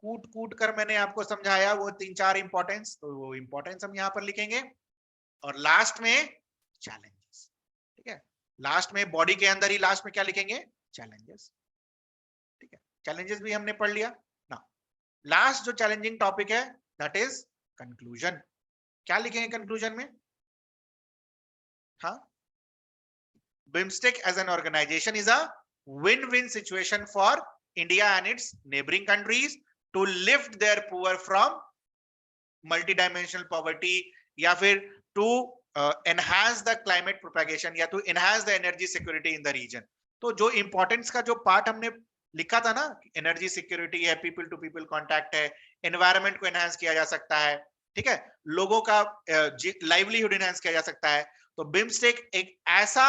कूट कूट कर मैंने आपको समझाया वो 3-4 इंपॉर्टेंस, तो वो इंपॉर्टेंस हम यहां पर लिखेंगे। और लास्ट में चैलेंजेस। ठीक है, लास्ट में बॉडी के अंदर ही लास्ट में क्या लिखेंगे, चैलेंजेस। ठीक है, चैलेंजेस भी हमने पढ़ लिया ना। लास्ट जो चैलेंजिंग टॉपिक है दैट इज कंक्लूजन। क्या लिखेंगे कंक्लूजन में, हाँ, BIMSTEC as an organization is a win-win situation for India and its neighboring countries to lift their poor from multidimensional poverty, या फिर to enhance the climate propagation, या to enhance the energy security in the region। तो जो importance का जो part हमने लिखा था ना, एनर्जी सिक्योरिटी है, पीपल टू पीपल कांटेक्ट है, एनवायरनमेंट को एनहांस किया जा सकता है, ठीक है, लोगों का लाइवलीहुड एनहांस किया जा सकता है। तो बिम्स्टेक एक ऐसा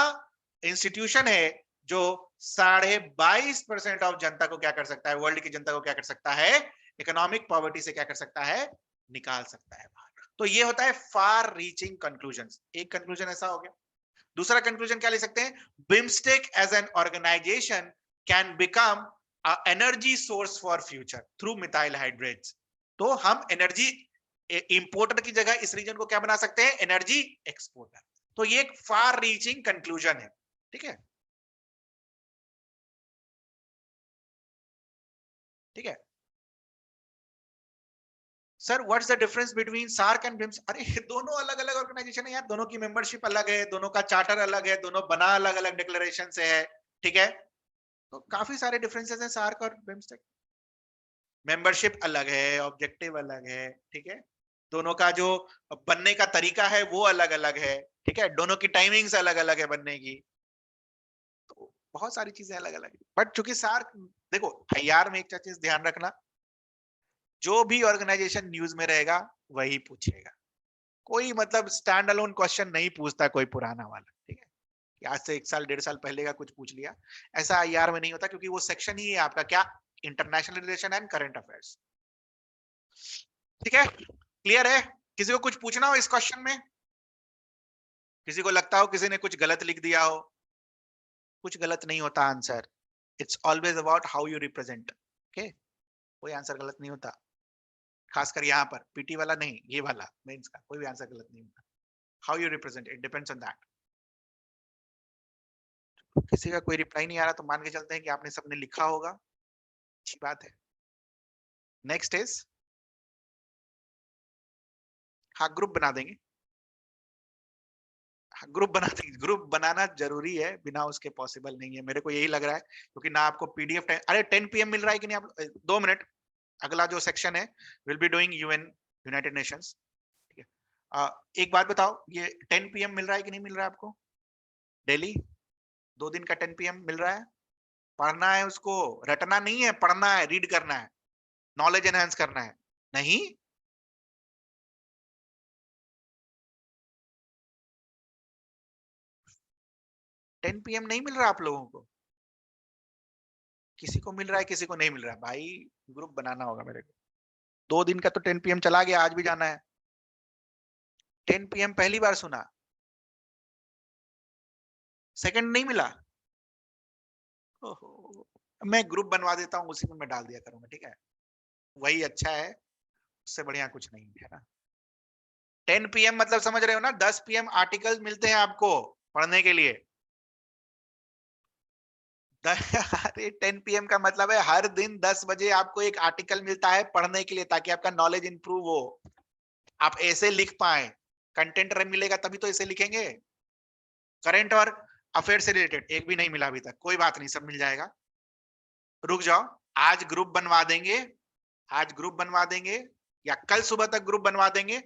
इंस्टीट्यूशन है जो 22.5% ऑफ जनता को क्या कर सकता है, वर्ल्ड की जनता को क्या कर सकता है, इकोनॉमिक पॉवर्टी से क्या कर सकता है, निकाल सकता है बाहर। तो ये होता है फार रीचिंग कंक्लूजन। एक कंक्लूजन ऐसा हो गया। दूसरा कंक्लूजन क्या ले सकते हैं, BIMSTEC as an organization can become energy source for future through methyl hydrates. तो हम एनर्जी इंपोर्टर की जगह इस रीजन को क्या बना सकते हैं, एनर्जी एक्सपोर्टर। तो ये एक फार रीचिंग कंक्लूजन है। ठीक है, ठीक है sir. What's the difference between SAARC and BIMS? अरे दोनों अलग अलग ऑर्गेनाइजेशन है यार, दोनों की मेंबरशिप अलग है, दोनों का चार्टर अलग है, दोनों बना अलग अलग डिक्लेरेशन से है। ठीक है, तो काफी सारे डिफरेंसेस हैं सार्क और बिम्स्टेक। मेंबरशिप अलग है, ऑब्जेक्टिव अलग है। ठीक है, दोनों का जो बनने का तरीका है वो अलग अलग है। ठीक है, दोनों की टाइमिंग्स अलग अलग है बनने की। तो बहुत सारी चीजें अलग अलग है। बट चूंकि सार्क, देखो आईआर में एक चीज ध्यान रखना, जो भी ऑर्गेनाइजेशन न्यूज में रहेगा वही पूछेगा। कोई मतलब स्टैंड अलोन क्वेश्चन नहीं पूछता कोई पुराना वाला। ठीक है, कि आज से 1 साल 1.5 साल पहले का कुछ पूछ लिया, ऐसा आईआर में नहीं होता, क्योंकि वो सेक्शन ही है आपका क्या, international relation and current affairs. ठीक है, क्लियर है? किसी को कुछ पूछना हो इस क्वेश्चन में? किसी को लगता हो किसी ने कुछ गलत लिख दिया हो? कुछ गलत नहीं होता answer, it's always about how you represent. Okay, कोई आंसर गलत नहीं होता, खासकर यहाँ पर पीटी वाला नहीं, ये वाला मेंस का कोई भी आंसर गलत नहीं होता। How you represent, it depends on that. किसी का कोई रिप्लाई नहीं आ रहा तो मान के चलते हैं कि आपने सबने लिखा होगा, अच्छी बात है। नेक्स्ट इज, हाँ ग्रुप बना देंगे, हाँ ग्रुप बना देंगे। ग्रुप बनाना जरूरी है, बिना उसके पॉसिबल नहीं है, मेरे को यही लग रहा है, क्योंकि ना आपको पीडीएफ, अरे 10 PM मिल रहा है कि नहीं? आप 2 मिनट, अगला जो सेक्शन है, will be doing UN, United Nations. ठीक है, एक बात बताओ, ये 10 PM मिल रहा है कि नहीं मिल रहा है आपको डेली? 2 दिन का 10 PM मिल रहा है? पढ़ना है उसको, रटना नहीं है, पढ़ना है, रीड करना है, नॉलेज एनहांस करना है। नहीं, 10 PM नहीं मिल रहा आप लोगों को? किसी को मिल रहा है, किसी को नहीं मिल रहा है भाई। ग्रुप बनाना होगा मेरे को। 2 दिन का तो 10 PM चला गया, आज भी जाना है। 10 PM पहली बार सुना, सेकंड नहीं मिला। ओहो, मैं ग्रुप बनवा देता हूँ, उसी में मैं डाल दिया करूंगा। ठीक है, वही अच्छा है, उससे बढ़िया कुछ नहीं है ना। 10 PM मतलब समझ रहे हो ना, 10 PM आर्टिकल मिलते हैं आपको पढ़ने के लिए। अरे 10 PM का मतलब है हर दिन 10 बजे आपको एक आर्टिकल मिलता है पढ़ने के लिए, ताकि आपका नॉलेज इंप्रूव हो, आप ऐसे लिख पाए। कंटेंट मिलेगा तभी तो ऐसे लिखेंगे। करंट और अफेयर से रिलेटेड एक भी नहीं मिला अभी तक, कोई बात नहीं, सब मिल जाएगा। रुक जाओ, आज ग्रुप बनवा देंगे, आज ग्रुप बनवा देंगे, या कल सुबह तक ग्रुप बनवा देंगे,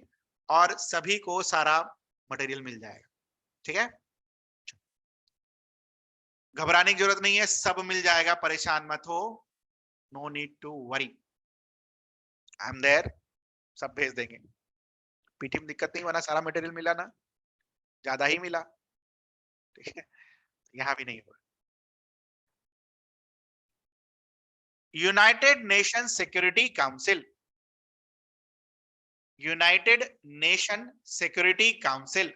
और सभी को सारा मटेरियल मिल जाएगा। ठीक है, घबराने की जरूरत नहीं है, सब मिल जाएगा, परेशान मत हो, no need to worry, I am there, सब भेज देंगे। पीटी में दिक्कत नहीं, बना सारा मटेरियल मिला ना, ज्यादा ही मिला। ठीक है, यहाँ भी नहीं हुआ। United nation security council, United nation security council.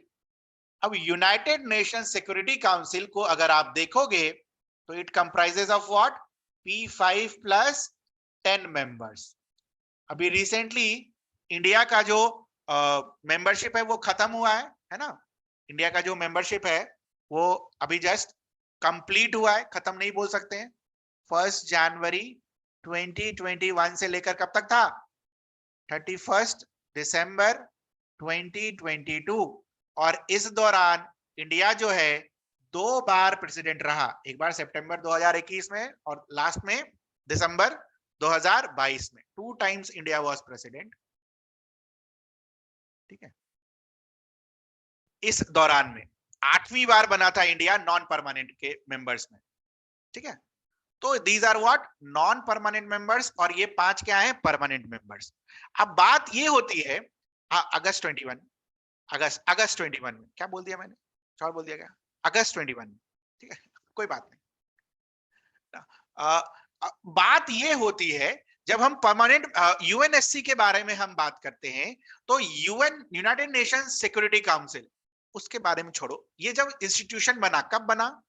अब यूनाइटेड नेशन सिक्योरिटी काउंसिल को अगर आप देखोगे तो it comprises of what, P5 plus 10 members. अभी रिसेंटली इंडिया का जो मेंबरशिप है वो खत्म हुआ है ना? इंडिया का जो मेंबरशिप है वो अभी जस्ट कंप्लीट हुआ है, खत्म नहीं बोल सकते हैं। 1 जनवरी 2021 से लेकर कब तक था, 31 दिसंबर 2022। और इस दौरान इंडिया जो है 2 बार प्रेसिडेंट रहा, एक बार सितंबर 2021 में और लास्ट में दिसंबर 2022 में। 2 टाइम्स इंडिया वाज प्रेसिडेंट। ठीक है, इस दौरान में 8वीं बार बना था इंडिया नॉन परमानेंट के मेंबर्स में। ठीक है, तो these are what, non permanent members, और ये 5 क्या है, परमानेंट मेंबर्स। अब बात ये होती है, हाँ अगस्त 21, अगस्त 21 में क्या बोल दिया मैंने, और बोल दिया क्या, अगस्त 21 में। ठीक है, कोई बात नहीं। बात ये होती है जब हम परमानेंट यूएनएससी के बारे में हम बात करते हैं तो UN United Nations security council उसके बारे में छोड़ो, ये जब इंस्टीट्यूशन बना कब बना?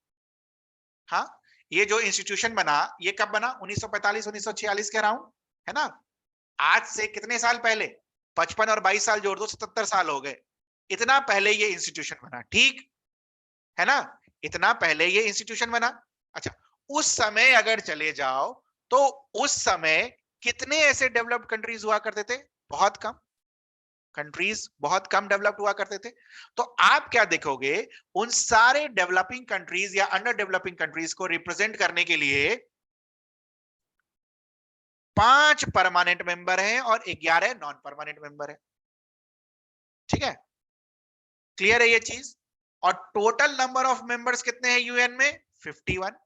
हाँ, ये जो इंस्टीट्यूशन बना ये कब बना? 1945 1946 के अराउंड, है ना? आज से कितने साल पहले? 55 और 22 साल जोड़ दो, 77 साल हो गए। इतना पहले ये इंस्टीट्यूशन बना, ठीक है ना? इतना पहले ये इंस्टीट्यूशन बना। अच्छा, उस समय अगर चले जाओ तो उस समय कितने ऐसे डेवलप्ड कंट्रीज हुआ करते थे? बहुत कम कंट्रीज, बहुत कम डेवलप्ड हुआ करते थे। तो आप क्या देखोगे, उन सारे डेवलपिंग कंट्रीज या अंडर डेवलपिंग कंट्रीज को रिप्रेजेंट करने के लिए 5 परमानेंट मेंबर हैं और 11 नॉन परमानेंट मेंबर हैं। ठीक है, क्लियर है ये चीज? और टोटल नंबर ऑफ मेंबर्स कितने हैं यूएन में? 51।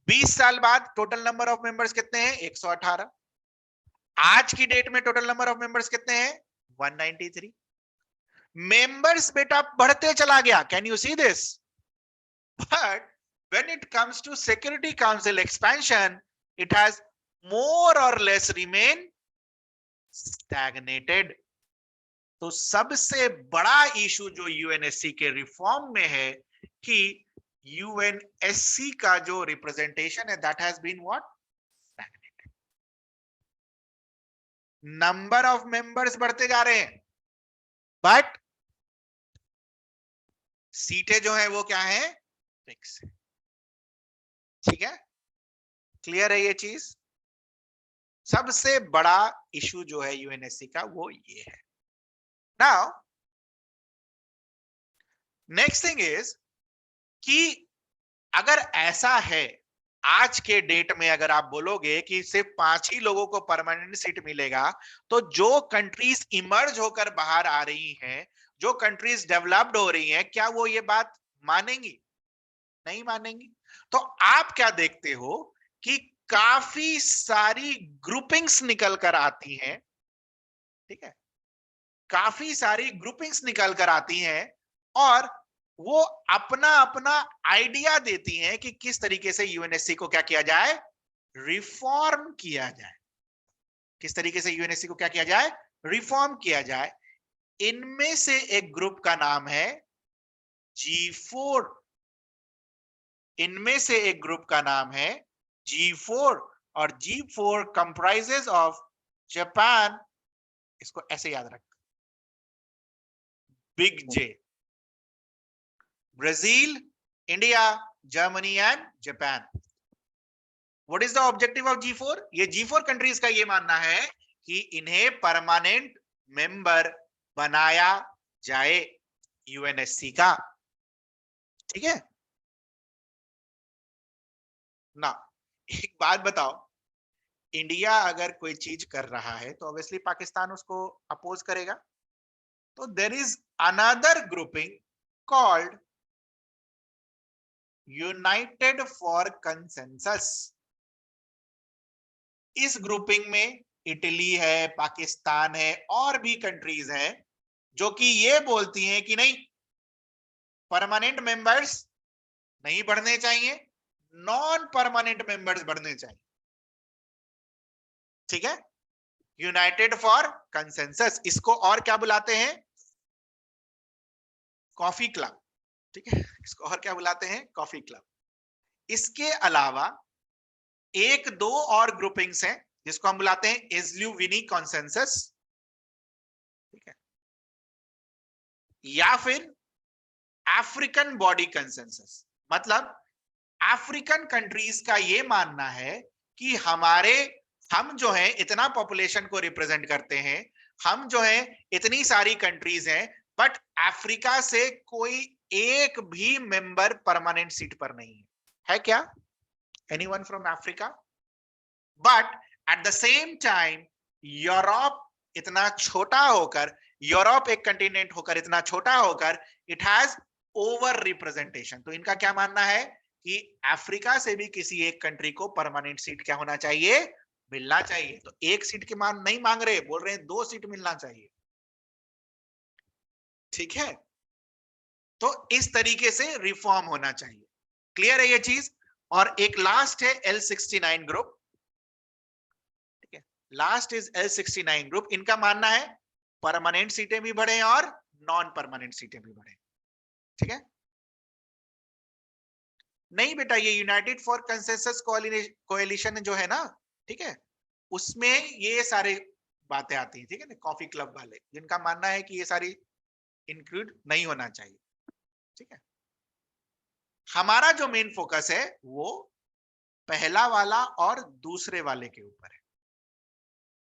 20 साल बाद टोटल नंबर ऑफ मेंबर्स कितने हैं? 118। आज की डेट में टोटल नंबर ऑफ मेंबर्स कितने हैं? 193। मेंबर्स बेटा बढ़ते चला गया, can you see this? But when it comes to Security Council expansion, it has more or less remain stagnated. तो सबसे बड़ा इशू जो यूएनएससी के रिफॉर्म में है कि यूएनएससी का जो रिप्रेजेंटेशन है that has been what? Stagnated. Number of members बढ़ते जा रहे हैं बट सीटें जो है वो क्या है? फिक्स। ठीक है, क्लियर है ये चीज? सबसे बड़ा इशू जो है यूएनएससी का वो ये है। नाउ नेक्स्ट थिंग इज कि अगर ऐसा है आज के डेट में, अगर आप बोलोगे कि सिर्फ 5 ही लोगों को परमानेंट सीट मिलेगा, तो जो कंट्रीज इमर्ज होकर बाहर आ रही हैं, जो कंट्रीज डेवलप्ड हो रही हैं, क्या वो ये बात मानेंगी? नहीं मानेंगी। तो आप क्या देखते हो कि काफी सारी ग्रुपिंग्स निकल कर आती हैं। ठीक है, काफी सारी ग्रुपिंग्स निकल कर आती हैं और वो अपना अपना आइडिया देती हैं कि किस तरीके से यूएनएससी को क्या किया जाए? रिफॉर्म किया जाए। किस तरीके से यूएनएससी को क्या किया जाए? रिफॉर्म किया जाए। इनमें से एक ग्रुप का नाम है G4। इनमें से एक ग्रुप का नाम है G4 और G4 कंप्राइजेस ऑफ जापान, इसको ऐसे याद रख, big J, Brazil, India, Germany and Japan. What is the objective of G4? ये G4 कंट्रीज का ये मानना है कि इन्हें परमानेंट मेंबर बनाया जाए यूएनएससी का। ठीक है ना? एक बात बताओ, इंडिया अगर कोई चीज कर रहा है तो ऑब्वियसली पाकिस्तान उसको अपोज करेगा। तो there is another grouping called United for Consensus. इस ग्रुपिंग में इटली है, पाकिस्तान है और भी कंट्रीज हैं जो कि ये बोलती हैं कि नहीं, परमानेंट मेंबर्स नहीं बढ़ने चाहिए, नॉन परमानेंट मेंबर्स बढ़ने चाहिए। ठीक है, यूनाइटेड फॉर कंसेंसस, इसको और क्या बुलाते हैं? Coffee club. ठीक है, इसको और क्या बुलाते हैं? Coffee club. इसके अलावा एक दो और ग्रुपिंग्स हैं जिसको हम बुलाते हैं एस्ल्यूविनी कॉन्सेंसस। ठीक है, या फिर अफ्रीकन बॉडी कंसेंसस। मतलब अफ्रीकन कंट्रीज का ये मानना है कि हम जो है इतना पॉपुलेशन को रिप्रेजेंट करते हैं, हम जो है इतनी सारी कंट्रीज हैं, बट अफ्रीका से कोई एक भी मेंबर परमानेंट सीट पर नहीं है। है क्या anyone from Africa? But at the same time Europe इतना छोटा होकर, यूरोप एक कंटिनेंट होकर, इतना छोटा होकर, इट हैज ओवर रिप्रेजेंटेशन। तो इनका क्या मानना है कि अफ्रीका से भी किसी एक कंट्री को परमानेंट सीट क्या होना चाहिए? मिलना चाहिए। तो एक सीट की मांग नहीं मांग रहे, बोल रहे हैं 2 सीट मिलना चाहिए। ठीक है, तो इस तरीके से रिफॉर्म होना चाहिए। क्लियर है ये चीज? और एक लास्ट है L69 ग्रुप, ठीक है, लास्ट इज L69 ग्रुप। इनका मानना है परमानेंट सीटें भी बढ़े और नॉन परमानेंट सीटें भी बढ़े, ठीक है। नहीं बेटा, ये यूनाइटेड फॉर कंसेंसस कोएलिशन जो है ना, ठीक है, उसमें ये सारे बातें आती हैं, ठीक है ना, कॉफी क्लब वाले जिनका मानना है कि ये सारी इंक्लूड नहीं होना चाहिए, ठीक है। हमारा जो मेन फोकस है वो पहला वाला और दूसरे वाले के ऊपर है,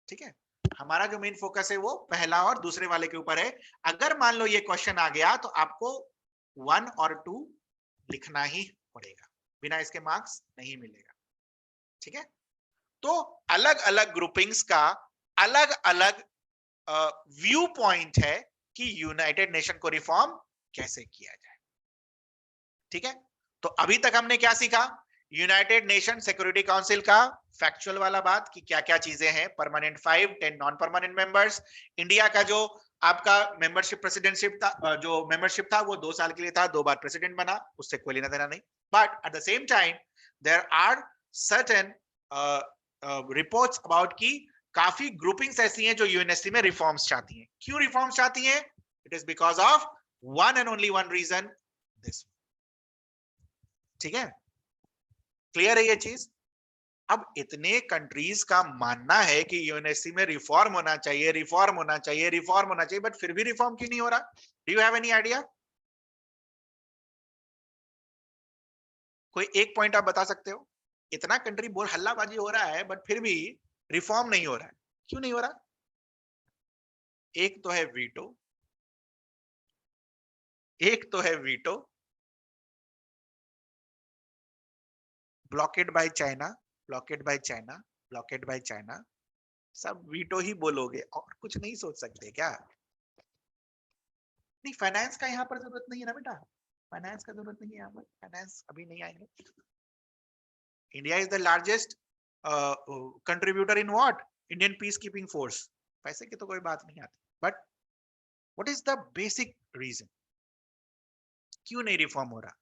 ठीक है। हमारा जो मेन फोकस है वो पहला और दूसरे वाले के ऊपर है। अगर मान लो ये क्वेश्चन आ गया तो आपको 1 और 2 लिखना ही पड़ेगा, बिना इसके मार्क्स नहीं मिलेगा, ठीक है। तो अलग अलग ग्रुपिंग्स का अलग अलग व्यू पॉइंट है कि यूनाइटेड नेशन को रिफॉर्म कैसे किया जाए, ठीक है। तो अभी तक हमने क्या सीखा, यूनाइटेड नेशन सिक्योरिटी काउंसिल का फैक्चुअल वाला बात कि क्या क्या चीजें हैं, permanent 5, 10 non permanent members, India का जो आपका मेंबरशिप प्रेसिडेंटशिप था, जो मेंबरशिप था वो 2 साल के लिए था, 2 बार प्रेसिडेंट बना, उससे कोई लेना देना नहीं। But at the same time there are certain reports about की काफी ग्रुपिंग्स ऐसी हैं जो यूएनएससी में रिफॉर्म्स चाहती हैं। क्यों रिफॉर्म्स चाहती हैं? It is because of one and only one reason, this, ठीक है। क्लियर है ये चीज? अब इतने कंट्रीज का मानना है कि यूएनएससी में रिफॉर्म होना चाहिए, रिफॉर्म होना चाहिए, रिफॉर्म होना चाहिए, बट फिर भी रिफॉर्म क्यों नहीं हो रहा? Do you have any idea? कोई एक पॉइंट आप बता सकते हो? इतना कंट्री बोल हल्लाबाजी हो रहा है बट फिर भी रिफॉर्म नहीं हो रहा है, क्यों नहीं हो रहा? एक तो है वीटो, एक तो है veto, blockade by China, blockade by China, blockade by China, सब वीटो ही बोलोगे और कुछ नहीं सोच सकते क्या? नहीं, फाइनेंस का यहाँ पर जरूरत नहीं है ना बेटा, फाइनेंस का जरूरत नहीं है, यहाँ पर फाइनेंस अभी नहीं आएंगे। India is the largest contributor in what? Indian peace keeping force. पैसे की तो कोई बात नहीं आती, but what is the basic reason क्यों नहीं रिफॉर्म हो रहा?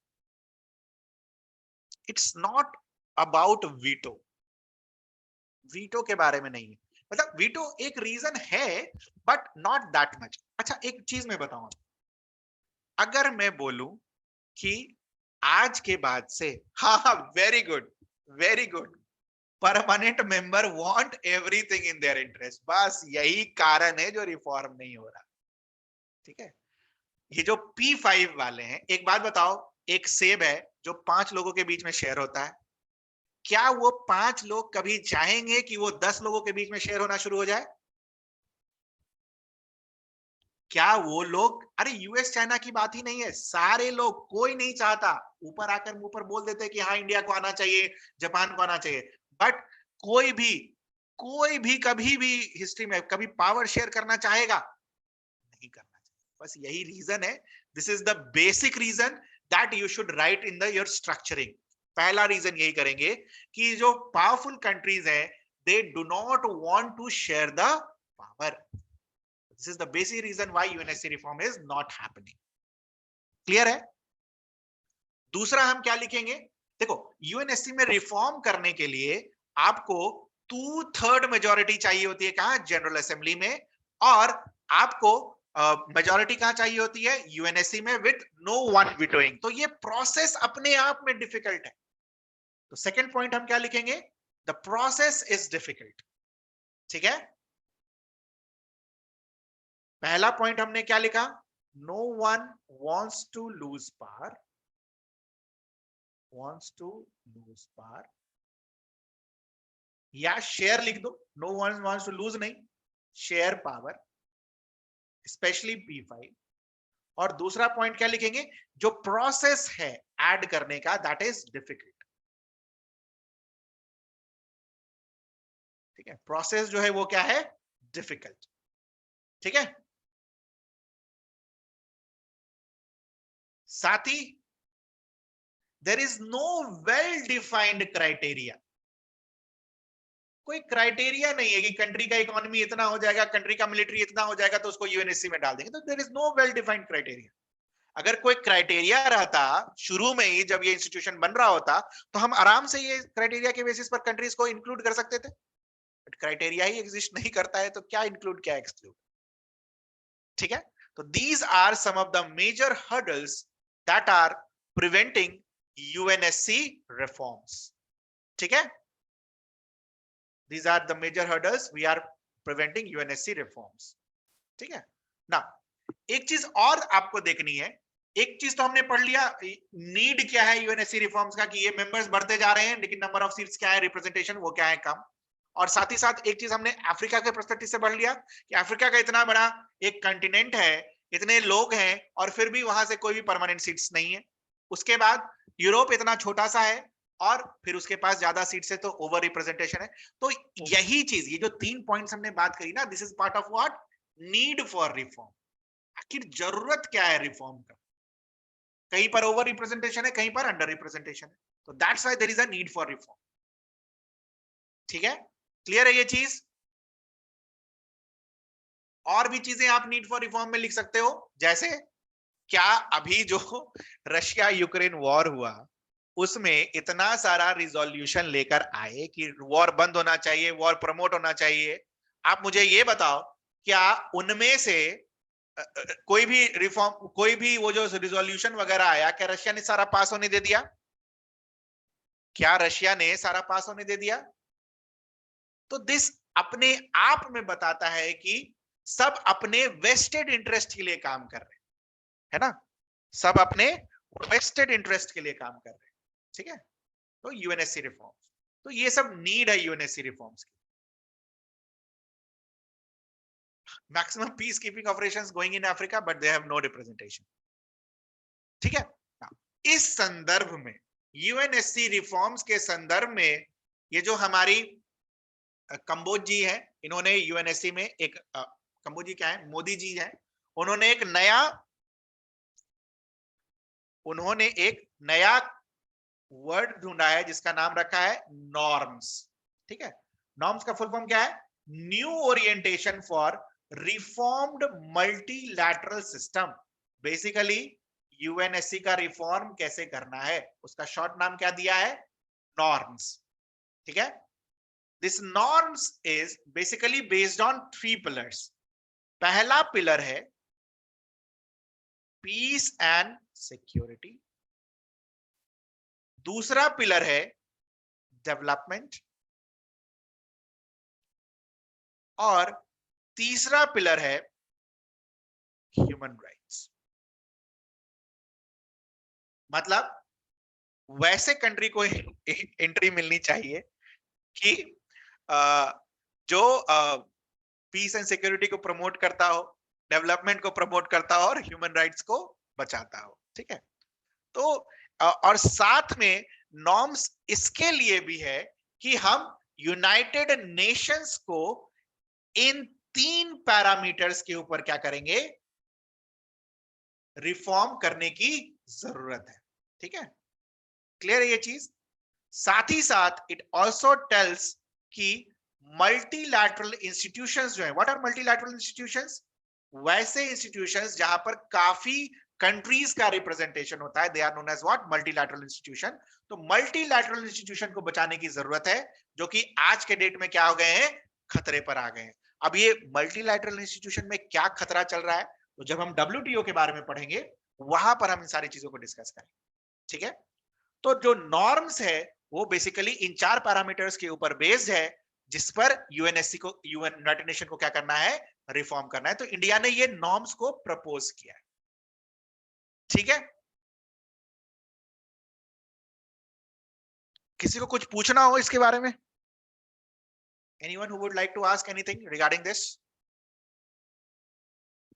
It's not about veto, veto के बारे में नहीं है, मतलब वीटो एक रीजन है बट नॉट दैट मच। अच्छा एक चीज मैं बताऊं, अगर मैं बोलूं कि आज के बाद से, हाँ, very good, very good, permanent member want everything in their interest, बस यही कारण है जो रिफॉर्म नहीं हो रहा, ठीक है। ये जो P5 वाले हैं, एक बात बताओ, एक सेब है जो 5 लोगों के बीच में शेयर होता है, क्या वो 5 लोग कभी चाहेंगे कि वो 10 लोगों के बीच में शेयर होना शुरू हो जाए? क्या वो लोग, अरे यूएस चाइना की बात ही नहीं है, सारे लोग, कोई नहीं चाहता, ऊपर आकर मुंह पर बोल देते कि हाँ इंडिया को आना चाहिए, जापान को आना चाहिए, बट कोई भी कभी भी हिस्ट्री में कभी पावर शेयर करना चाहेगा? नहीं करना चाहिए, बस यही रीजन है। This is the basic reason that you should write in the your structuring. पहला रीजन यही करेंगे कि जो पावरफुल कंट्रीज है, they do not want to share the power. This is the basic reason why UNSC reform is not happening. Clear है? दूसरा हम क्या लिखेंगे? देखो, यूएनएससी में रिफॉर्म करने के लिए आपको 2/3 मेजोरिटी चाहिए होती है, कहां? जनरल असेंबली में। और आपको मेजोरिटी कहां चाहिए होती है? यूएनएससी में, विद नो वन वीटोइंग। तो ये प्रोसेस अपने आप में डिफिकल्ट है। तो सेकंड पॉइंट हम क्या लिखेंगे? द प्रोसेस इज डिफिकल्ट, ठीक है। पहला पॉइंट हमने क्या लिखा? No one wants to lose power, wants to lose power, या शेयर लिख दो, no one wants to lose नहीं, शेयर पावर, स्पेशली P5। और दूसरा पॉइंट क्या लिखेंगे? जो प्रोसेस है ऐड करने का, दैट इज डिफिकल्ट, ठीक है। प्रोसेस जो है वो क्या है? डिफिकल्ट, ठीक है। साथ ही there is no well defined criteria, कोई क्राइटेरिया नहीं है कि कंट्री का इकोनॉमी इतना हो जाएगा, कंट्री का मिलिट्री इतना हो जाएगा तो उसको यूएनएससी में डाल देंगे, तो there is no well defined criteria. अगर कोई क्राइटेरिया रहता शुरू में ही, जब ये इंस्टीट्यूशन बन रहा होता, तो हम आराम से ये क्राइटेरिया के बेसिस पर कंट्रीज को इंक्लूड कर सकते थे। बट क्राइटेरिया ही एग्जिस्ट नहीं करता है, तो क्या इंक्लूड क्या एक्सक्लूड। ठीक है, तो these are some of the major hurdles that are preventing UNSC reforms. ठीक है, these are the major hurdles we are preventing UNSC reforms। ठीक है ना। एक चीज और आपको देखनी है, एक चीज तो हमने पढ़ लिया, नीड क्या है यूएनएससी रिफॉर्म्स का, कि ये मेंबर्स बढ़ते जा रहे हैं, लेकिन नंबर ऑफ सीट्स क्या है, रिप्रेजेंटेशन वो क्या है, कम। और साथ ही साथ एक चीज हमने अफ्रीका के पर्सपेक्टिव से पढ़ लिया कि अफ्रीका का इतना बड़ा एक कंटिनेंट है, इतने लोग हैं, और फिर भी वहां से कोई भी परमानेंट सीट्स नहीं है। उसके बाद यूरोप इतना छोटा सा है, और फिर उसके पास ज्यादा सीट्स है, तो ओवर रिप्रेजेंटेशन है। तो यही चीज, ये जो 3 पॉइंट्स हमने बात करी ना, this is part of what, need for reform. आखिर जरूरत क्या है रिफॉर्म का, कहीं पर ओवर रिप्रेजेंटेशन है, कहीं पर अंडर रिप्रेजेंटेशन है, तो that's why there is a need for reform. ठीक है, क्लियर है ये चीज। और भी चीजें आप नीड फॉर रिफॉर्म में लिख सकते हो, जैसे क्या अभी जो रशिया यूक्रेन वॉर हुआ, उसमें इतना सारा रिजोल्यूशन लेकर आए कि वॉर बंद होना चाहिए, वॉर प्रमोट होना चाहिए। आप मुझे ये बताओ, क्या उनमें से कोई भी रिफॉर्म, कोई भी वो जो रिजोल्यूशन वगैरह आया, क्या रशिया ने सारा पास होने दे दिया? क्या रशिया ने सारा पास होने दे दिया? तो दिस अपने आप में बताता है कि सब अपने वेस्टेड इंटरेस्ट के लिए काम कर रहे हैं, है ना, सब अपने वेस्टेड इंटरेस्ट के लिए काम कर रहे हैं। ठीक है, तो यूएनएससी रिफॉर्म्स, तो ये सब नीड है यूएनएससी रिफॉर्म्स की। Maximum peace keeping operations going in Africa, but they have no representation. ठीक है, इस संदर्भ में, यूएनएससी रिफॉर्म्स के संदर्भ में, ये जो हमारी कंबोज जी है, इन्होंने यूएनएससी में एक कंबोज जी क्या है, मोदी जी है, उन्होंने एक नया वर्ड ढूंढा है, जिसका नाम रखा है नॉर्म्स। ठीक है, नॉर्म्स का फुल फॉर्म क्या है, new orientation for reformed multilateral system. Basically UNSC का रिफॉर्म कैसे करना है, उसका शॉर्ट नाम क्या दिया है, नॉर्म्स। ठीक है, this norms is basically based on 3 pillars. पहला पिलर है पीस एंड सिक्योरिटी, दूसरा पिलर है डेवलपमेंट, और तीसरा पिलर है ह्यूमन राइट्स। मतलब वैसे कंट्री को एंट्री मिलनी चाहिए कि जो पीस एंड सिक्योरिटी को प्रमोट करता हो, डेवलपमेंट को प्रमोट करता हो, और ह्यूमन राइट्स को बचाता हो। ठीक है, तो और साथ में नॉर्म्स इसके लिए भी है कि हम यूनाइटेड नेशंस को इन 3 पैरामीटर्स के ऊपर क्या करेंगे, रिफॉर्म करने की जरूरत है। ठीक है, क्लियर है ये चीज। साथ ही साथ इट ऑल्सो टेल्स कि मल्टीलैटरल इंस्टीट्यूशंस जो है, व्हाट आर मल्टीलैटरल इंस्टीट्यूशंस, वैसे इंस्टीट्यूशंस जहां पर काफी कंट्रीज का रिप्रेजेंटेशन होता है, they are known as what, multilateral institution. तो मल्टीलैटरल इंस्टीट्यूशन को बचाने की जरूरत है, जो कि आज के डेट में क्या हो गए हैं, खतरे पर आ गए हैं। अब ये मल्टीलैटरल इंस्टीट्यूशन में क्या खतरा चल रहा है, तो जब हम WTO के बारे में पढ़ेंगे, वहां पर हम इन सारी चीजों को डिस्कस करेंगे। ठीक है, तो जो नॉर्म्स है वो बेसिकली इन 4 पैरामीटर्स के ऊपर बेस्ड है, जिस पर यूएनएससी को, यूनाइटेड नेशन को क्या करना है, रिफॉर्म करना है। तो इंडिया ने ये नॉर्म्स को प्रपोज किया है। ठीक है, किसी को कुछ पूछना हो इसके बारे में, anyone who would like to ask anything regarding this.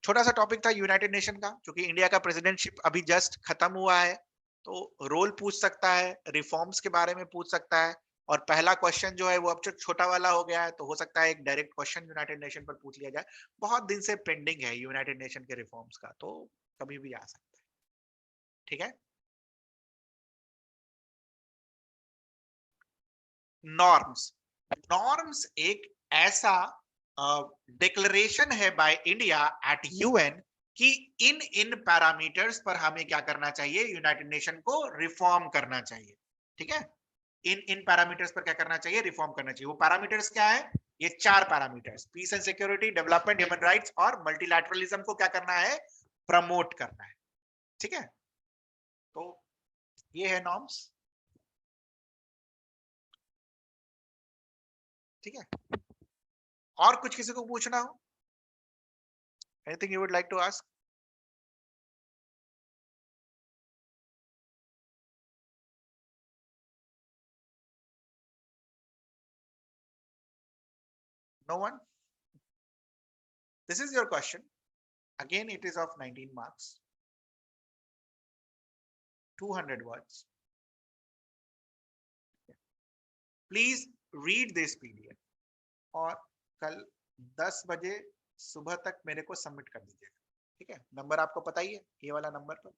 छोटा सा टॉपिक था यूनाइटेड नेशन का, क्योंकि इंडिया का प्रेसिडेंटशिप अभी जस्ट खत्म हुआ है, तो रोल पूछ सकता है, रिफॉर्म्स के बारे में पूछ सकता है, और पहला क्वेश्चन जो है वो अब छोटा वाला हो गया है, तो हो सकता है एक डायरेक्ट क्वेश्चन यूनाइटेड नेशन पर पूछ लिया जाए। बहुत दिन से पेंडिंग है यूनाइटेड नेशन के रिफॉर्म्स का, तो कभी भी आ सकता है। ठीक है, नॉर्म्स, नॉर्म्स एक ऐसा डिक्लेरेशन है बाय इंडिया एट यूएन, कि इन पैरामीटर्स पर हमें क्या करना चाहिए, यूनाइटेड नेशन को रिफॉर्म करना चाहिए। ठीक है, इन पैरामीटर्स पर क्या करना चाहिए, रिफॉर्म करना चाहिए। वो पैरामीटर्स क्या है, ये 4 parameters, peace and security, development, human rights और मल्टीलैटरलिज्म को क्या करना है, प्रमोट करना है। ठीक है, तो ये है नॉर्म्स। ठीक है, और कुछ किसी को पूछना हो, anything you would like to ask? No one? This is your question. Again, it is of 19 marks, 200 words. Please read this PDF और कल 10 बजे सुबह तक मेरे को सबमिट कर दीजिएगा। ठीक है, नंबर आपको पता ही है, ये वाला नंबर पर।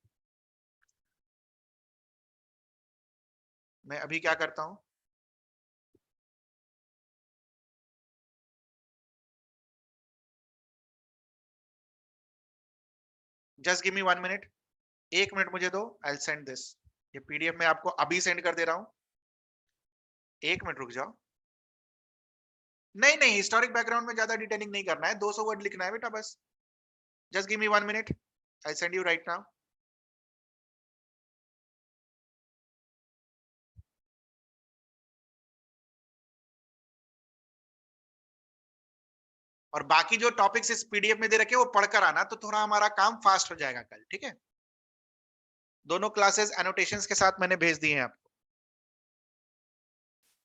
मैं अभी क्या करता हूं, just give me 1 minute, 1 minute मुझे दो, आई विल सेंड दिस। ये PDF मैं आपको अभी सेंड कर दे रहा हूं, 1 मिनट रुक जाओ। नहीं नहीं, हिस्टोरिक बैकग्राउंड में ज्यादा डिटेलिंग नहीं करना है, 200 वर्ड लिखना है बेटा बस। Just give me 1 minute, I send you right now. और बाकी जो टॉपिक्स इस PDF में दे रखे वो पढ़कर आना, तो थोड़ा हमारा काम फास्ट हो जाएगा कल। ठीक है, दोनों क्लासेस एनोटेशंस के साथ मैंने भेज दिए हैं आपको।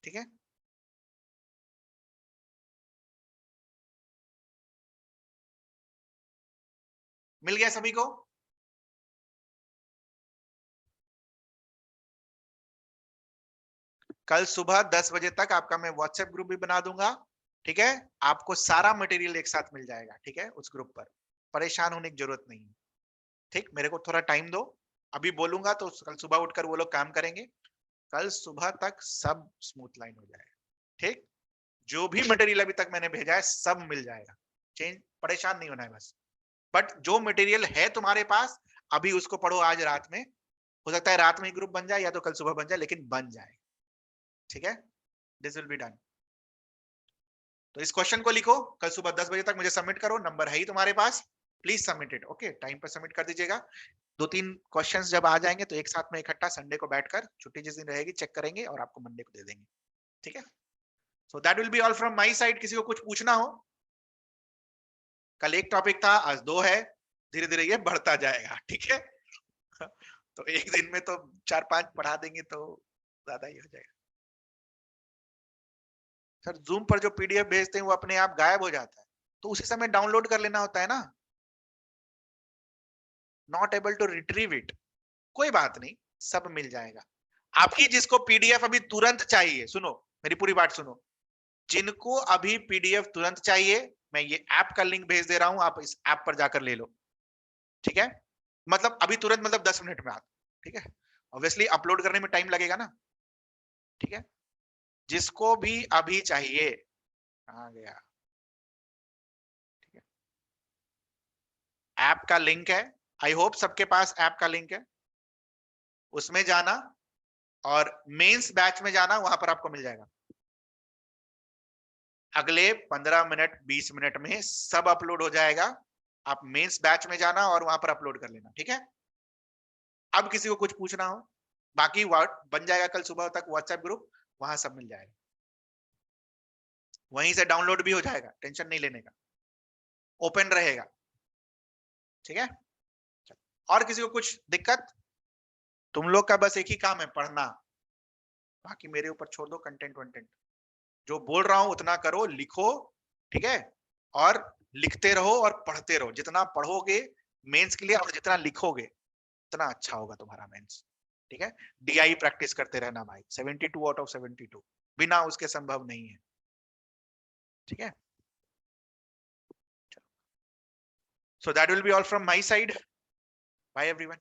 ठीक है, मिल गया सभी को? कल सुबह 10 बजे तक आपका मैं व्हाट्सएप ग्रुप भी बना दूंगा। ठीक है, आपको सारा मटेरियल एक साथ मिल जाएगा। ठीक है, उस ग्रुप पर परेशान होने की जरूरत नहीं है। ठीक, मेरे को थोड़ा टाइम दो, अभी बोलूंगा तो कल सुबह उठकर वो लोग काम करेंगे, कल सुबह तक सब स्मूथ लाइन हो जाएगा। ठीक, जो भी मटेरियल अभी तक मैंने भेजा है सब मिल जाएगा, चेंज, परेशान नहीं होना है बस। बट जो मटेरियल है तुम्हारे पास अभी उसको पढ़ो आज रात में, हो सकता है रात में ही ग्रुप बन जाए या तो कल सुबह बन जाए, लेकिन बन जाए। ठीक है, दिस विल बी डन। तो इस क्वेश्चन को लिखो, कल सुबह 10 बजे तक मुझे सबमिट करो, नंबर है ही तुम्हारे पास, please submit it. Okay, time पर सबमिट कर दीजिएगा। 2-3 क्वेश्चंस जब आ जाएंगे तो एक साथ में इकट्ठा संडे को बैठकर, छुट्टी जिस दिन रहेगी चेक करेंगे और आपको मंडे को दे देंगे। ठीक है, so that will be all from my side. किसी को कुछ पूछना हो? कल 1 टॉपिक था, आज 2 है, धीरे धीरे ये बढ़ता जाएगा। ठीक है, तो एक दिन में तो 4-5 पढ़ा देंगे तो ज्यादा ही हो जाएगा। सर जूम पर जो PDF भेजते हैं वो अपने आप गायब हो जाता है, तो उसी समय डाउनलोड कर लेना होता है ना। Not able to retrieve it, कोई बात नहीं, सब मिल जाएगा। आपकी जिसको PDF अभी तुरंत चाहिए, सुनो मेरी पूरी बात सुनो, जिनको अभी PDF तुरंत चाहिए, मैं ये ऐप का लिंक भेज दे रहा हूं, आप इस ऐप पर जाकर ले लो। ठीक है, मतलब अभी तुरंत मतलब 10 मिनट में आप। ठीक है, ऑब्वियसली अपलोड करने में टाइम लगेगा ना। ठीक है, जिसको भी अभी चाहिए, कहां गया, ठीक है, ऐप का लिंक है, आई होप सबके पास ऐप का लिंक है, उसमें जाना और मेंस बैच में जाना, वहां पर आपको मिल जाएगा। अगले 15 मिनट 20 मिनट में सब अपलोड हो जाएगा, आप मेंस बैच में जाना और वहां पर अपलोड कर लेना। ठीक है, अब किसी को कुछ पूछना हो, बाकी बन जाएगा कल सुबह तक व्हाट्सएप ग्रुप, वहां सब मिल जाएगा, वहीं से डाउनलोड भी हो जाएगा, टेंशन नहीं लेने का, ओपन रहेगा। ठीक है, और किसी को कुछ दिक्कत? तुम लोग का बस एक ही काम है, पढ़ना, बाकी मेरे ऊपर छोड़ दो, कंटेंट वंटेंट जो बोल रहा हूं उतना करो, लिखो। ठीक है, और लिखते रहो और पढ़ते रहो, जितना पढ़ोगे मेंस के लिए और जितना लिखोगे उतना अच्छा होगा तुम्हारा मेंस। ठीक है, DI प्रैक्टिस करते रहना भाई, 72 आउट ऑफ 72 बिना उसके संभव नहीं है। ठीक है, so that will be all from my side. Bye everyone.